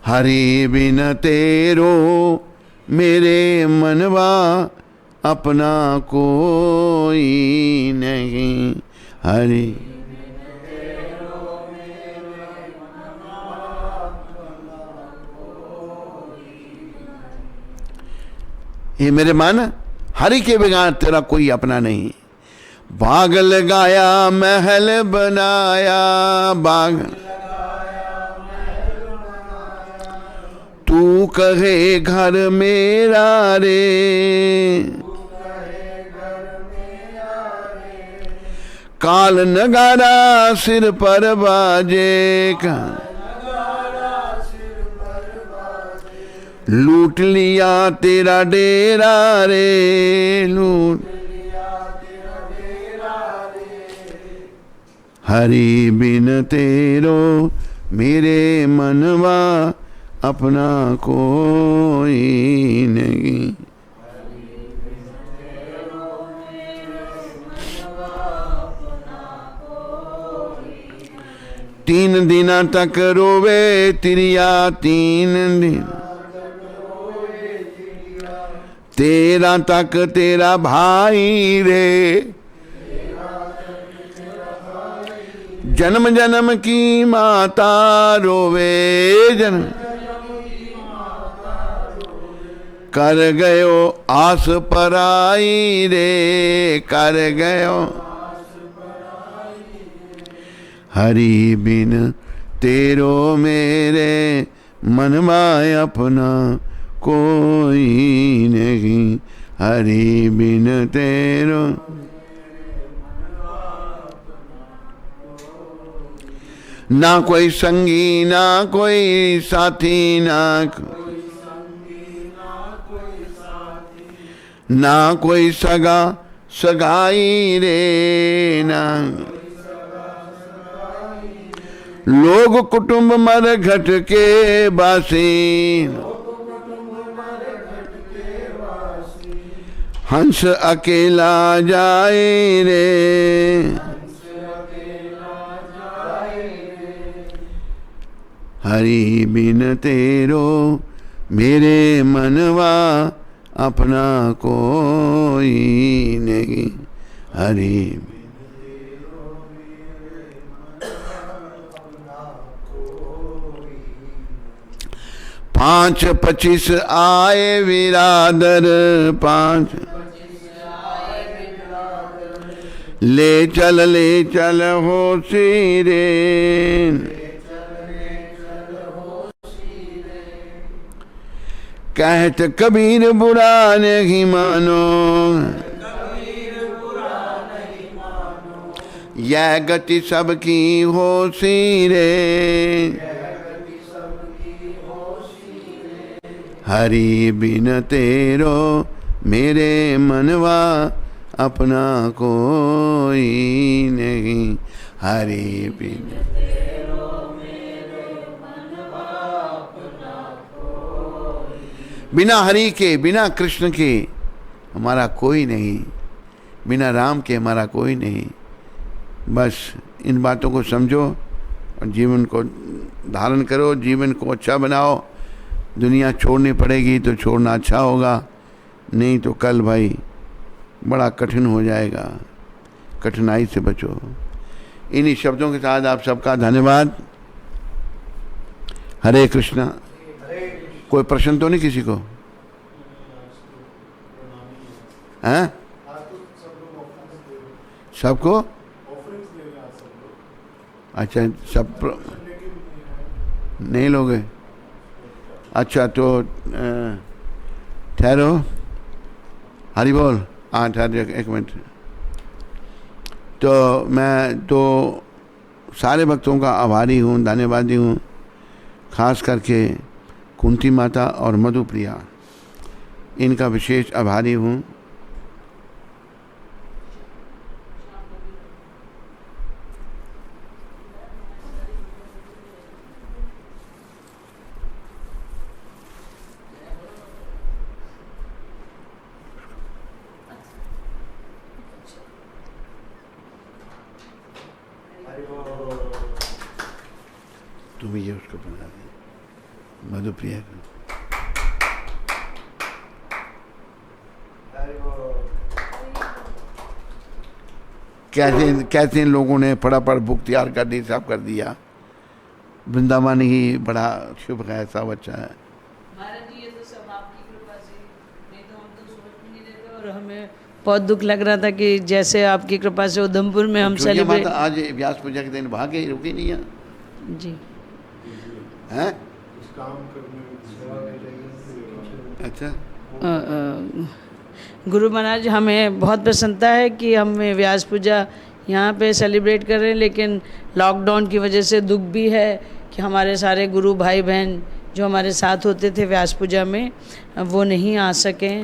हरि बिन तेरो मेरे मनवा अपना कोई नहीं, हरि ये मेरे मन, हरि के बिना तेरा कोई अपना नहीं। बाग लगाया महल बनाया, बाग तू कहे घर मेरा रे, काल नगारा सिर पर बाजे का, लूट लिया तेरा डेरा रे, लूट हरि बिन तेरो मेरे मनवा अपना कोई नहीं। तीन दिना तक रोवे तिरिया, तीन दिन तेरा तक तेरा भाई रे, जन्म जन्म की माता रोवे, जन्म कर गयो आस पराई रे, कर गयो हरि बिन तेरो मेरे मनवा अपना कोई नहीं, हरि बिन तेरो ना कोई संगी ना कोई साथी, ना कोई सगा सगाई रे, ना लोग कुटुंब मर घट के बासी, हंस अकेला जाए रे, हरि बिन तेरो मेरे मनवा अपना कोई नहीं, हरि पाँच 25 आए विरादर, पाँच ले चल हो सीरे, कहत कबीर बुरा नहीं मानो, यह गति सबकी हो सीरे, हरि बिन तेरो मेरे मनवा अपना कोई नहीं, हरि बिन बिना हरि के, बिना कृष्ण के हमारा कोई नहीं, बिना राम के हमारा कोई नहीं। बस इन बातों को समझो और जीवन को धारण करो, जीवन को अच्छा बनाओ। दुनिया छोड़नी पड़ेगी तो छोड़ना अच्छा होगा, नहीं तो कल भाई बड़ा कठिन हो जाएगा। कठिनाई से बचो। इन्हीं शब्दों के साथ आप सबका धन्यवाद। हरे कृष्णा। कोई प्रश्न तो नहीं किसी को? हैं? सबको? अच्छा, सब नहीं लोगे? अच्छा, तो ठहरो, हरि बोल। हाँ ठहरो एक मिनट। तो मैं तो सारे भक्तों का आभारी हूँ, धन्यवादी हूँ, खास करके कुंती माता और मधुप्रिया, इनका विशेष आभारी हूँ। तुम ये उसको बना दे, मधुप्रिया को। कैसे इन लोगों ने फटाफट बुक तैयार कर दी, सब कर दिया। वृंदावन ही बड़ा शुभ है, सब अच्छा है। महाराज जी ये तो सब आपकी कृपा से, नहीं तो हम तो सोच भी नहीं रहे थे। और हमें बहुत दुख लग रहा था कि जैसे आपकी कृपा से उधमपुर में हम सेलिब्रेट। आज व्यास पूजा के दिन भागे, रुकी नहीं है जी हैं? अच्छा, गुरु महाराज हमें बहुत प्रसन्नता है कि हम व्यास पूजा यहाँ पे सेलिब्रेट कर रहे हैं, लेकिन लॉकडाउन की वजह से दुख भी है कि हमारे सारे गुरु भाई बहन जो हमारे साथ होते थे व्यास पूजा में, वो नहीं आ सके।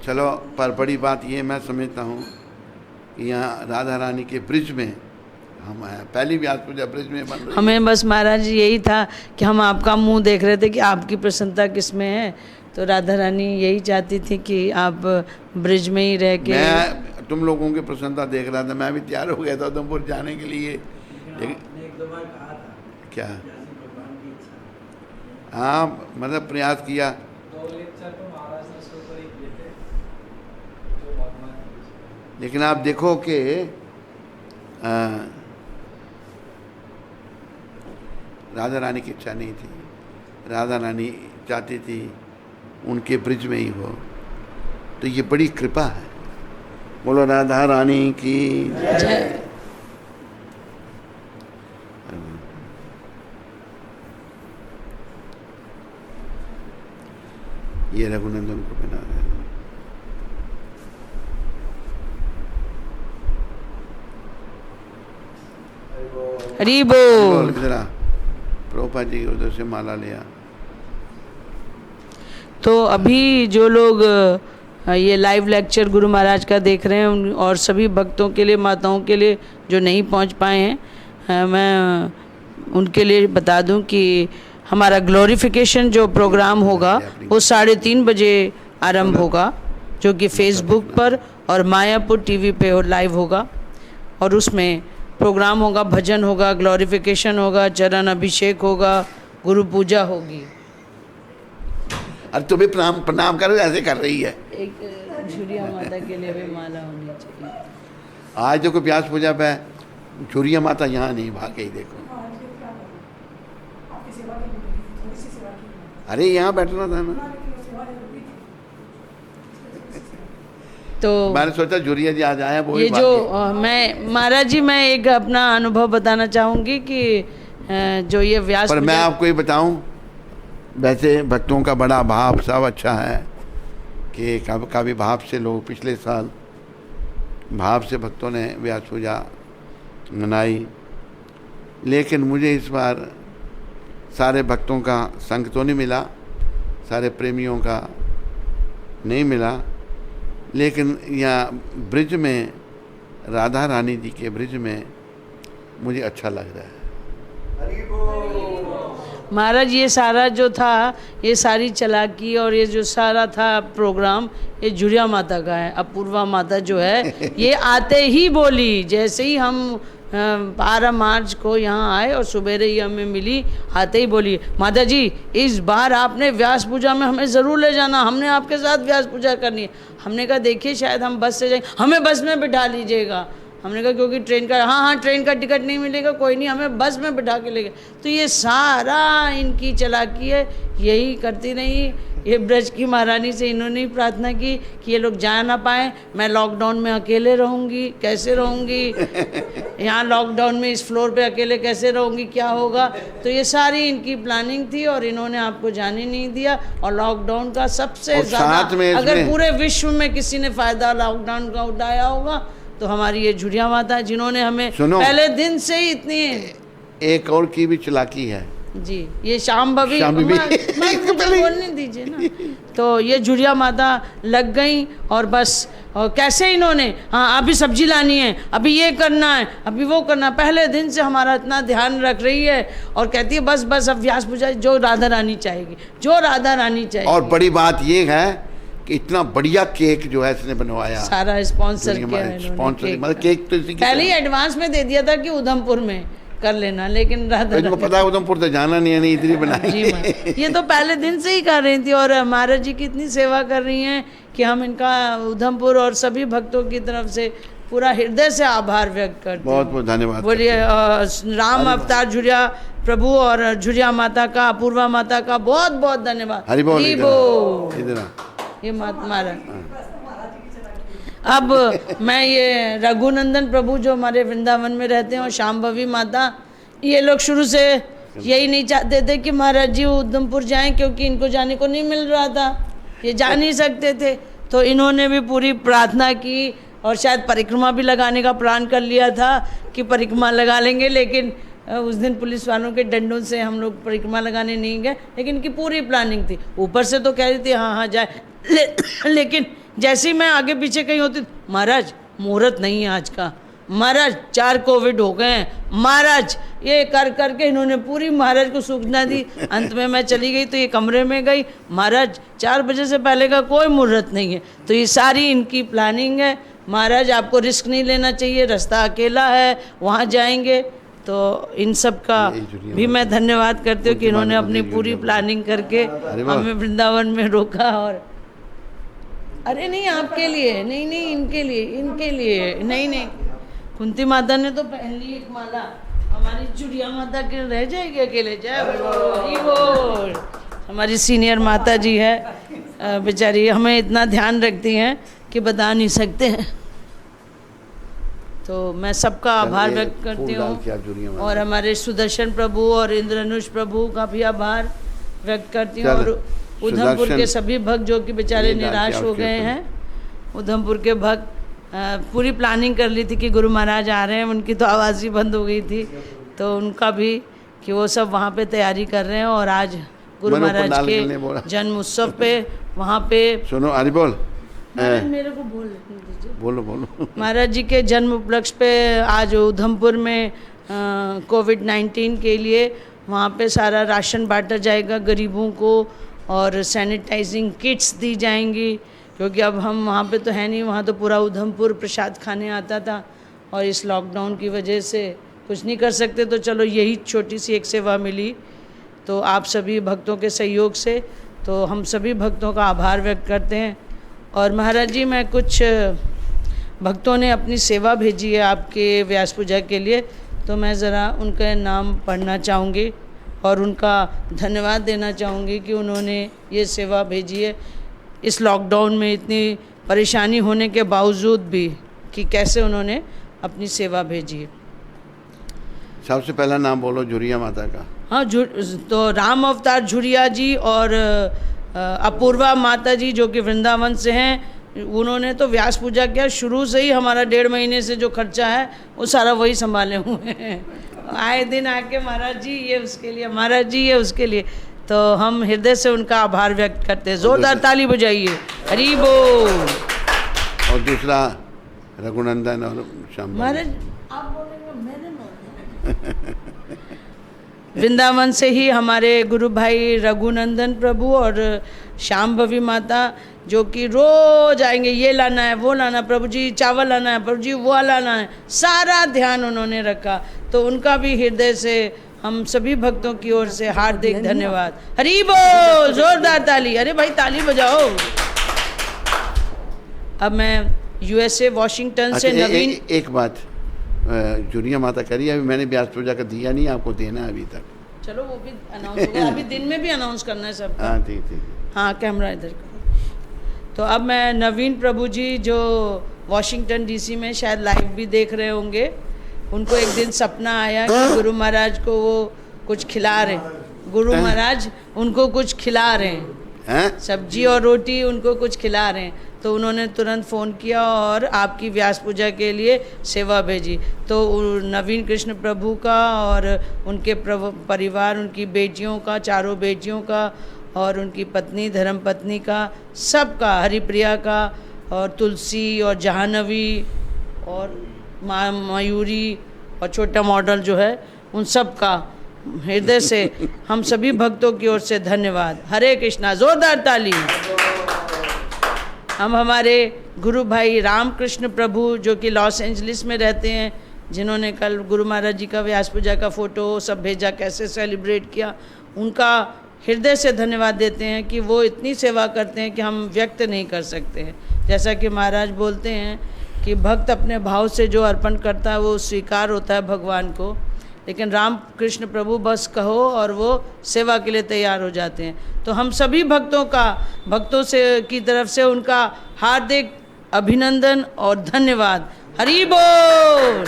चलो, पर बड़ी बात ये मैं समझता हूँ कि यहाँ राधा रानी के ब्रिज में हम हैं, पहली व्यास पूजा ब्रिज में बन रही। हमें बस महाराज यही था कि हम आपका मुंह देख रहे थे कि आपकी प्रसन्नता किस में है, तो राधा रानी यही चाहती थी कि आप ब्रिज में ही रह के। मैं तुम लोगों की प्रसन्नता देख रहा था, मैं भी तैयार हो गया था उधमपुर जाने के लिए, लेकिन क्या, हाँ मतलब प्रयास किया। लेकिन आप देखो कि राधा रानी की इच्छा नहीं थी, राधा रानी चाहती थी उनके ब्रिज में ही हो, तो ये बड़ी कृपा है। बोलो राधा रानी की जय। ये रघुनंदन को बना रहे हैं। हरि बोल। जरा प्रभुपाद जी उधर से माला लिया। तो अभी जो लोग ये लाइव लेक्चर गुरु महाराज का देख रहे हैं और सभी भक्तों के लिए, माताओं के लिए जो नहीं पहुंच पाए हैं, मैं उनके लिए बता दूं कि हमारा ग्लोरिफिकेशन जो प्रोग्राम होगा वो 3:30 बजे आरंभ होगा, जो कि फेसबुक पर और मायापुर टीवी पे लाइव होगा। और उसमें प्रोग्राम होगा, भजन होगा, ग्लोरिफिकेशन होगा, चरण अभिषेक होगा, गुरु पूजा होगी। अब तुम्हें प्रणाम करो, ऐसे कर रही है। एक झुरिया माता के लिए भी माला होनी चाहिए। आज देखो व्यास पूजा पे झुरिया माता यहाँ नहीं, भाग गई देखो। अरे यहाँ बैठना था ना, तो मैंने सोचा झुरिया जी आज आया। वो ये जो मैं महाराज जी, मैं एक अपना अनुभव बताना चाहूँगी कि जो ये व्यास पर मैं आपको ये बताऊं, वैसे भक्तों का बड़ा भाव सब अच्छा है कि काफ़ी भाव से लोग पिछले साल भाव से भक्तों ने व्यास पूजा मनाई, लेकिन मुझे इस बार सारे भक्तों का संग तो नहीं मिला, सारे प्रेमियों का नहीं मिला, लेकिन यहाँ ब्रिज में राधा रानी जी के ब्रिज में मुझे अच्छा लग रहा है। महाराज ये सारा जो था, ये सारी चालाकी और ये जो सारा था प्रोग्राम, ये झुरिया माता का है। अपूर्वा माता जो है ये आते ही बोली, जैसे ही हम 12 मार्च को यहाँ आए और सुबेरे ही हमें मिली, आते ही बोली, माता जी इस बार आपने व्यास पूजा में हमें ज़रूर ले जाना, हमने आपके साथ व्यास पूजा करनी है। हमने कहा देखिए शायद हम बस से जाएंगे, हमें बस में बिठा लीजिएगा। हमने कहा क्योंकि ट्रेन का, हाँ ट्रेन का टिकट नहीं मिलेगा, कोई नहीं, हमें बस में बिठा के ले गए। तो ये सारा इनकी चालाकी है, यही करती रही। ये ब्रज की महारानी से इन्होंने ही प्रार्थना की कि ये लोग जा ना पाए, मैं लॉकडाउन में अकेले रहूँगी, कैसे रहूँगी यहाँ लॉकडाउन में इस फ्लोर पे अकेले कैसे रहूँगी, क्या होगा। तो ये सारी इनकी प्लानिंग थी और इन्होंने आपको जाने नहीं दिया। और लॉकडाउन का सबसे ज़्यादा अगर पूरे विश्व में किसी ने फ़ायदा लॉकडाउन का उठाया होगा तो हमारी ये झुरिया माता, जिन्होंने हमें पहले दिन से ही इतनी, एक और की भी चालाकी है जी, ये शाम भवी बोलने दीजिए ना। तो ये झुरिया माता लग गई और बस, और कैसे इन्होंने, हाँ अभी सब्जी लानी है, अभी ये करना है, अभी वो करना है। पहले दिन से हमारा इतना ध्यान रख रही है और कहती है बस बस अब व्यास पूजा जो राधा रानी चाहेगी, जो राधा रानी चाहेगी। और बड़ी बात ये है कि इतना बढ़िया केक जो है इसने बनवाया, सारा स्पॉन्सर किया है स्पॉन्सर, मतलब केक तो पहले ही एडवांस में दे दिया था कि उधमपुर में कर लेना, लेकिन राधा इनको पता है उधमपुर तो जाना नहीं है, नहीं इधर ही बनाएंगे। ये तो पहले दिन से ही कर रही थी और महाराज जी की इतनी सेवा कर रही हैं कि हम इनका उधमपुर और सभी भक्तों की तरफ से पूरा हृदय से आभार व्यक्त करते हैं। बहुत बहुत धन्यवाद। बोलिए राम अवतार झुरिया प्रभु और झुरिया माता का, अपूर्वा माता का बहुत बहुत धन्यवाद। हरि बोल। इधर ये महाराज। अब मैं ये रघुनंदन प्रभु जो हमारे वृंदावन में रहते हैं और शाम्भवी माता, ये लोग शुरू से यही नहीं चाहते थे कि महाराज जी उधमपुर जाएं, क्योंकि इनको जाने को नहीं मिल रहा था, ये जा नहीं सकते थे। तो इन्होंने भी पूरी प्रार्थना की और शायद परिक्रमा भी लगाने का प्लान कर लिया था कि परिक्रमा लगा लेंगे, लेकिन उस दिन पुलिस वालों के डंडों से हम लोग परिक्रमा लगाने नहीं गए। लेकिन इनकी पूरी प्लानिंग थी, ऊपर से तो कह रही थी हाँ जाए, लेकिन जैसे ही मैं आगे पीछे कहीं होती, महाराज मुहूर्त नहीं है आज का, महाराज 4 कोविड हो गए हैं, महाराज ये कर करके इन्होंने पूरी महाराज को सूचना दी। अंत में मैं चली गई तो ये कमरे में गई, महाराज 4 बजे से पहले का कोई मुहूर्त नहीं है। तो ये सारी इनकी प्लानिंग है। महाराज आपको रिस्क नहीं लेना चाहिए, रास्ता अकेला है, वहाँ जाएंगे। तो इन सब का भी मैं धन्यवाद करती हूँ कि इन्होंने अपनी पूरी प्लानिंग करके हमें वृंदावन में रोका। और अरे नहीं आपके लिए नहीं, इनके लिए नहीं, कुंती माता ने तो पहन ली एक माला, हमारी झुरिया माता के रह जाएगी अकेले। जय बोल। हमारी सीनियर माता जी है, बेचारी हमें इतना ध्यान रखती हैं कि बता नहीं सकते हैं। तो मैं सबका आभार व्यक्त करती हूँ और हमारे सुदर्शन प्रभु और इंद्रनुष प्रभु का भी आभार व्यक्त करती हूँ। और उधमपुर के सभी भक्त जो कि बेचारे निराश हो गए हैं, उधमपुर के भक्त पूरी प्लानिंग कर ली थी कि गुरु महाराज आ रहे हैं, उनकी तो आवाज़ ही बंद हो गई थी। तो उनका भी कि वो सब वहाँ पे तैयारी कर रहे हैं और आज गुरु महाराज के जन्म उत्सव पे वहाँ पे, सुनो हरि बोल, मेरे को दीजिए, बोलो महाराज जी के जन्म उपलक्ष्य पे आज उधमपुर में कोविड-19 के लिए वहाँ पे सारा राशन बांटा जाएगा गरीबों को और सैनिटाइजिंग किट्स दी जाएंगी, क्योंकि अब हम वहाँ पे तो है नहीं, वहाँ तो पूरा उधमपुर प्रसाद खाने आता था और इस लॉकडाउन की वजह से कुछ नहीं कर सकते। तो चलो यही छोटी सी एक सेवा मिली तो आप सभी भक्तों के सहयोग से, तो हम सभी भक्तों का आभार व्यक्त करते हैं। और महाराज जी मैं कुछ भक्तों ने अपनी सेवा भेजी है आपके व्यास पूजा के लिए, तो मैं ज़रा उनका नाम पढ़ना चाहूँगी और उनका धन्यवाद देना चाहूँगी कि उन्होंने ये सेवा भेजी है इस लॉकडाउन में इतनी परेशानी होने के बावजूद भी, कि कैसे उन्होंने अपनी सेवा भेजी है। सबसे पहला नाम बोलो झुरिया माता का। हाँ, तो राम अवतार झुरिया जी और अपूर्वा माता जी जो कि वृंदावन से हैं, उन्होंने तो व्यास पूजा किया शुरू से ही। हमारा 1.5 महीने से जो खर्चा है वो सारा वही संभाले हुए हैं। आए दिन आके महाराज जी ये उसके लिए, महाराज जी ये उसके लिए, तो हम हृदय से उनका आभार व्यक्त करते हैं। जोरदार ताली बजाइए, हरि बोल। और दूसरा रघुनंदन और श्याम महाराज आप बोलेंगे, मैंने वृंदावन से ही हमारे गुरु भाई रघुनंदन प्रभु और शाम्भवी माता जो कि रोज आएंगे, ये लाना है वो लाना, प्रभु जी चावल लाना है, प्रभु जी वो लाना है, सारा ध्यान उन्होंने रखा। तो उनका भी हृदय से हम सभी भक्तों की ओर से हार्दिक धन्यवाद। हरि बोल, जोरदार ताली। अरे भाई ताली बजाओ। अब मैं USA वॉशिंगटन से नवीन, एक बात जुनिया माता कह रही है, अभी मैंने व्यास पूजा का दिया नहीं, आपको देना है अभी तक। चलो वो भी अनाउंस होगा, अभी दिन में भी अनाउंस करना है सब। हाँ ठीक ठीक। हाँ कैमरा इधर करो। तो अब मैं नवीन प्रभु जी जो वॉशिंगटन डीसी में शायद लाइव भी देख रहे होंगे, उनको एक दिन सपना आया कि गुरु महाराज को वो कुछ खिला रहे, गुरु महाराज उनको कुछ खिला रहे हैं, सब्जी और रोटी उनको कुछ खिला रहे हैं। तो उन्होंने तुरंत फ़ोन किया और आपकी व्यास पूजा के लिए सेवा भेजी। तो नवीन कृष्ण प्रभु का और उनके परिवार, उनकी बेटियों का, चारों बेटियों का और उनकी पत्नी धर्म पत्नी का, सबका, हरिप्रिया का और तुलसी और जहानवी और मयूरी और छोटा मॉडल जो है, उन सब का हृदय से हम सभी भक्तों की ओर से धन्यवाद। हरे कृष्णा, जोरदार ताली। हम हमारे गुरु भाई रामकृष्ण प्रभु जो कि लॉस एंजलिस में रहते हैं, जिन्होंने कल गुरु महाराज जी का व्यास पूजा का फ़ोटो सब भेजा, कैसे सेलिब्रेट किया, उनका हृदय से धन्यवाद देते हैं कि वो इतनी सेवा करते हैं कि हम व्यक्त नहीं कर सकते हैं। जैसा कि महाराज बोलते हैं कि भक्त अपने भाव से जो अर्पण करता है वो स्वीकार होता है भगवान को, लेकिन राम कृष्ण प्रभु बस कहो और वो सेवा के लिए तैयार हो जाते हैं। तो हम सभी भक्तों से की तरफ से उनका हार्दिक अभिनंदन और धन्यवाद। हरि बोल।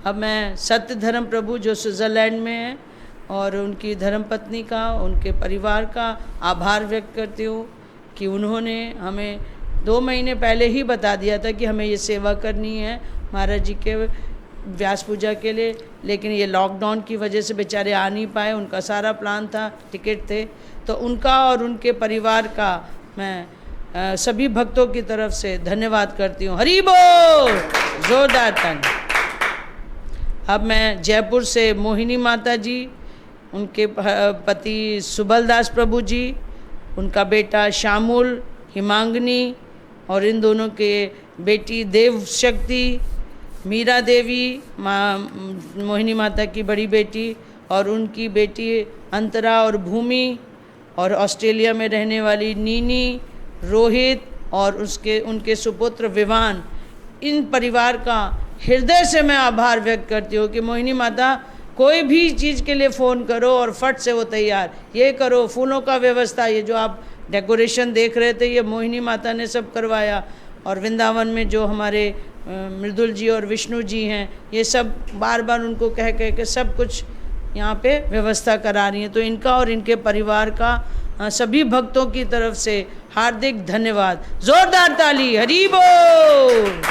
अब मैं सत्य धर्म प्रभु जो स्विट्ज़रलैंड में है और उनकी धर्मपत्नी का, उनके परिवार का आभार व्यक्त करती हूँ कि उन्होंने हमें 2 महीने पहले ही बता दिया था कि हमें ये सेवा करनी है महाराज जी के व्यास पूजा के लिए, लेकिन ये लॉकडाउन की वजह से बेचारे आ नहीं पाए। उनका सारा प्लान था, टिकट थे। तो उनका और उनके परिवार का मैं सभी भक्तों की तरफ से धन्यवाद करती हूँ। हरि बोल, जोरदार ताली। अब मैं जयपुर से मोहिनी माता जी, उनके पति सुबल दास प्रभु जी, उनका बेटा श्यामुल, हिमांगनी और इन दोनों के बेटी देव शक्ति, मीरा देवी मोहिनी माता की बड़ी बेटी और उनकी बेटी अंतरा और भूमि, और ऑस्ट्रेलिया में रहने वाली नीनी, रोहित और उनके सुपुत्र विवान, इन परिवार का हृदय से मैं आभार व्यक्त करती हूँ कि मोहिनी माता कोई भी चीज़ के लिए फ़ोन करो और फट से वो तैयार, ये करो, फूलों का व्यवस्था, ये जो आप डेकोरेशन देख रहे थे ये मोहिनी माता ने सब करवाया। और वृंदावन में जो हमारे मृदुल जी और विष्णु जी हैं, ये सब बार बार उनको कह के सब कुछ यहाँ पे व्यवस्था करा रही हैं। तो इनका और इनके परिवार का सभी भक्तों की तरफ से हार्दिक धन्यवाद। जोरदार ताली। हरि बोल।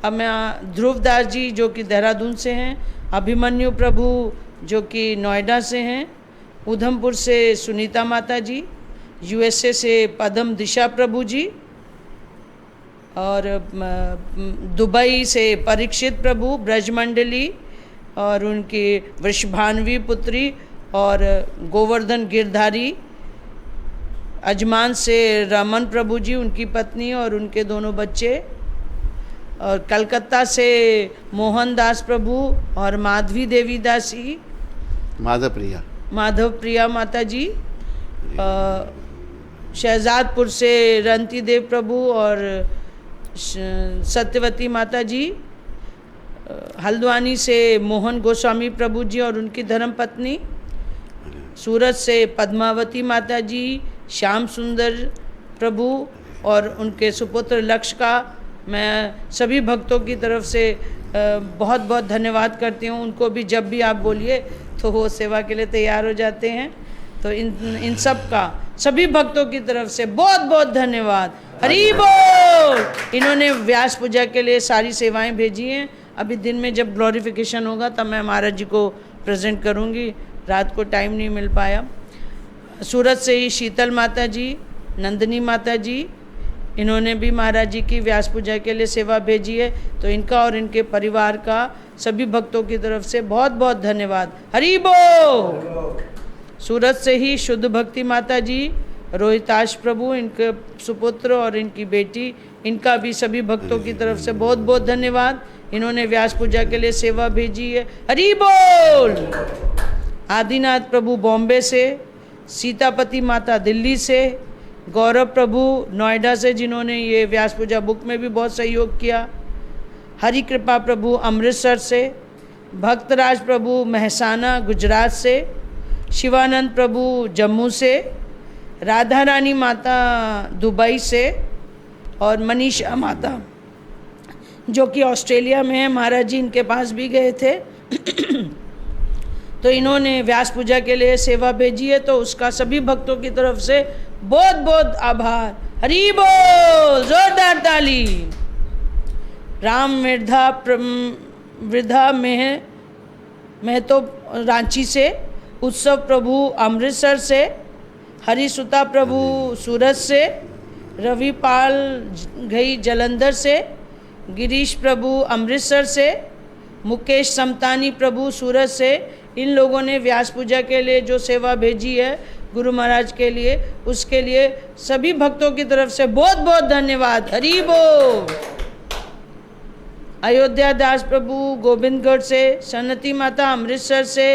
अब मैं ध्रुवदास जी जो कि देहरादून से हैं, अभिमन्यु प्रभु जो कि नोएडा से हैं, उधमपुर से सुनीता माता जी, यूएसए से पदम दिशा प्रभु जी, और दुबई से परीक्षित प्रभु ब्रजमंडली और उनकी वृषभान्वी पुत्री और गोवर्धन गिरधारी, अजमान से रमन प्रभु जी, उनकी पत्नी और उनके दोनों बच्चे, और कलकत्ता से मोहन दास प्रभु और माधवी देवी दासी, माधव प्रिया माता जी, शहजादपुर से रंती देव प्रभु और सत्यवती माता जी, हल्द्वानी से मोहन गोस्वामी प्रभु जी और उनकी धर्मपत्नी, सूरत से पद्मावती माता जी, श्याम सुंदर प्रभु और उनके सुपुत्र लक्ष्य का मैं सभी भक्तों की तरफ से बहुत बहुत धन्यवाद करती हूँ। उनको भी जब भी आप बोलिए तो वो सेवा के लिए तैयार हो जाते हैं। तो इन सब का सभी भक्तों की तरफ से बहुत बहुत धन्यवाद। हरि बोल। इन्होंने व्यास पूजा के लिए सारी सेवाएं भेजी हैं। अभी दिन में जब ग्लोरिफिकेशन होगा तब मैं महाराज जी को प्रेजेंट करूंगी, रात को टाइम नहीं मिल पाया। सूरत से ही शीतल माता जी, नंदिनी माता जी, इन्होंने भी महाराज जी की व्यास पूजा के लिए सेवा भेजी है। तो इनका और इनके परिवार का सभी भक्तों की तरफ से बहुत बहुत धन्यवाद। हरि बोल। सूरत से ही शुद्ध भक्ति माता जी, रोहिताश प्रभु, इनके सुपुत्र और इनकी बेटी, इनका भी सभी भक्तों की तरफ से बहुत बहुत धन्यवाद। इन्होंने व्यास पूजा के लिए सेवा भेजी है। हरि बोल। आदिनाथ प्रभु बॉम्बे से, सीतापति माता दिल्ली से, गौरव प्रभु नोएडा से, जिन्होंने ये व्यास पूजा बुक में भी बहुत सहयोग किया, हरि कृपा प्रभु अमृतसर से, भक्तराज प्रभु महसाना गुजरात से, शिवानंद प्रभु जम्मू से, राधा रानी माता दुबई से और मनीषा माता जो कि ऑस्ट्रेलिया में है, महाराज जी इनके पास भी गए थे तो इन्होंने व्यास पूजा के लिए सेवा भेजी है, तो उसका सभी भक्तों की तरफ से बहुत बहुत आभार। हरि बोल, जोरदार ताली। राम वृद्धा महतो रांची से, उत्सव प्रभु अमृतसर से, हरिसुता प्रभु सूरत से, रविपाल घई जलंधर से, गिरीश प्रभु अमृतसर से, मुकेश समतानी प्रभु सूरत से, इन लोगों ने व्यास पूजा के लिए जो सेवा भेजी है गुरु महाराज के लिए, उसके लिए सभी भक्तों की तरफ से बहुत बहुत धन्यवाद। हरि बोल। अयोध्या दास प्रभु गोविंदगढ़ से, सन्नति माता अमृतसर से,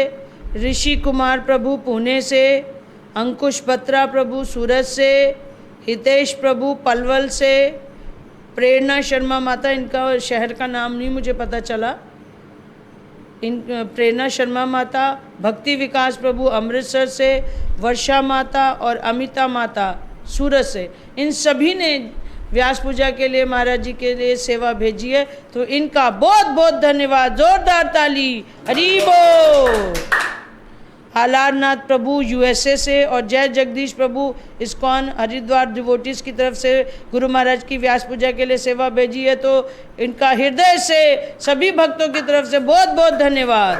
ऋषि कुमार प्रभु पुणे से, अंकुश बत्रा प्रभु सूरत से, हितेश प्रभु पलवल से, प्रेरणा शर्मा माता, इनका शहर का नाम नहीं मुझे पता चला, इन प्रेरणा शर्मा माता, भक्ति विकास प्रभु अमृतसर से, वर्षा माता और अमिता माता सूरत से, इन सभी ने व्यास पूजा के लिए महाराज जी के लिए सेवा भेजी है, तो इनका बहुत बहुत धन्यवाद। जोरदार ताली। हरि बोल। आलारनाथ प्रभु यूएसए से और जय जगदीश प्रभु इस्कॉन हरिद्वार डिवोटीज की तरफ से गुरु महाराज की व्यास पूजा के लिए सेवा भेजी है, तो इनका हृदय से सभी भक्तों की तरफ से बहुत बहुत धन्यवाद।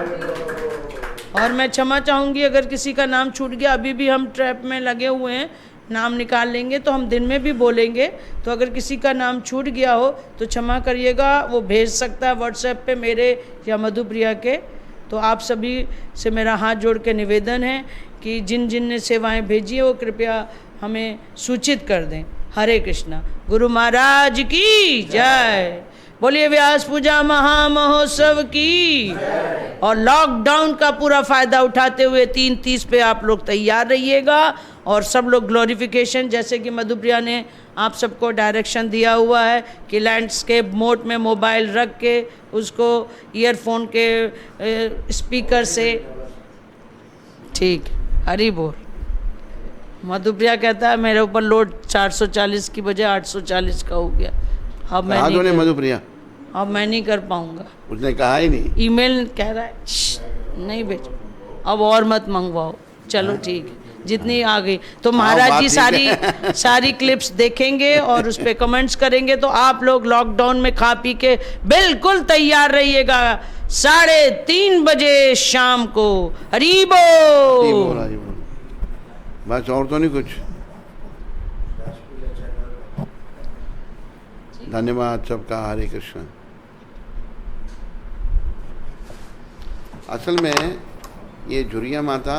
और मैं क्षमा चाहूँगी अगर किसी का नाम छूट गया, अभी भी हम ट्रैप में लगे हुए हैं, नाम निकाल लेंगे तो हम दिन में भी बोलेंगे, तो अगर किसी का नाम छूट गया हो तो क्षमा करिएगा, वो भेज सकता है व्हाट्सएप पे मेरे या मधुप्रिया के। तो आप सभी से मेरा हाथ जोड़ के निवेदन है कि जिन जिन ने सेवाएं भेजी है वो कृपया हमें सूचित कर दें। हरे कृष्णा। गुरु महाराज की जय। बोलिए व्यास पूजा महामहोत्सव की। और लॉकडाउन का पूरा फ़ायदा उठाते हुए 3:30 पे आप लोग तैयार रहिएगा और सब लोग ग्लोरिफिकेशन, जैसे कि मधुप्रिया ने आप सबको डायरेक्शन दिया हुआ है कि लैंडस्केप मोड में मोबाइल रख के उसको ईयरफोन के स्पीकर से, ठीक। हरि बोल। मधुप्रिया कहता है मेरे ऊपर लोड 440 की बजाय 840 का हो गया। अब मैं नहीं, मधुप्रिया अब मैं नहीं कर पाऊंगा। उसने कहा ही नहीं, ईमेल कह रहा है नहीं भेजो, अब और मत मंगवाओ। चलो ठीक है, जितनी आ गई तो महाराज जी सारी क्लिप्स देखेंगे और उस पर कमेंट्स करेंगे, तो आप लोग लॉकडाउन में खा पी के बिल्कुल तैयार रहिएगा 3:30 बजे शाम को। हरि बोल। बस और तो नहीं कुछ। धन्यवाद सबका। हरे कृष्ण। असल में ये झुरिया माता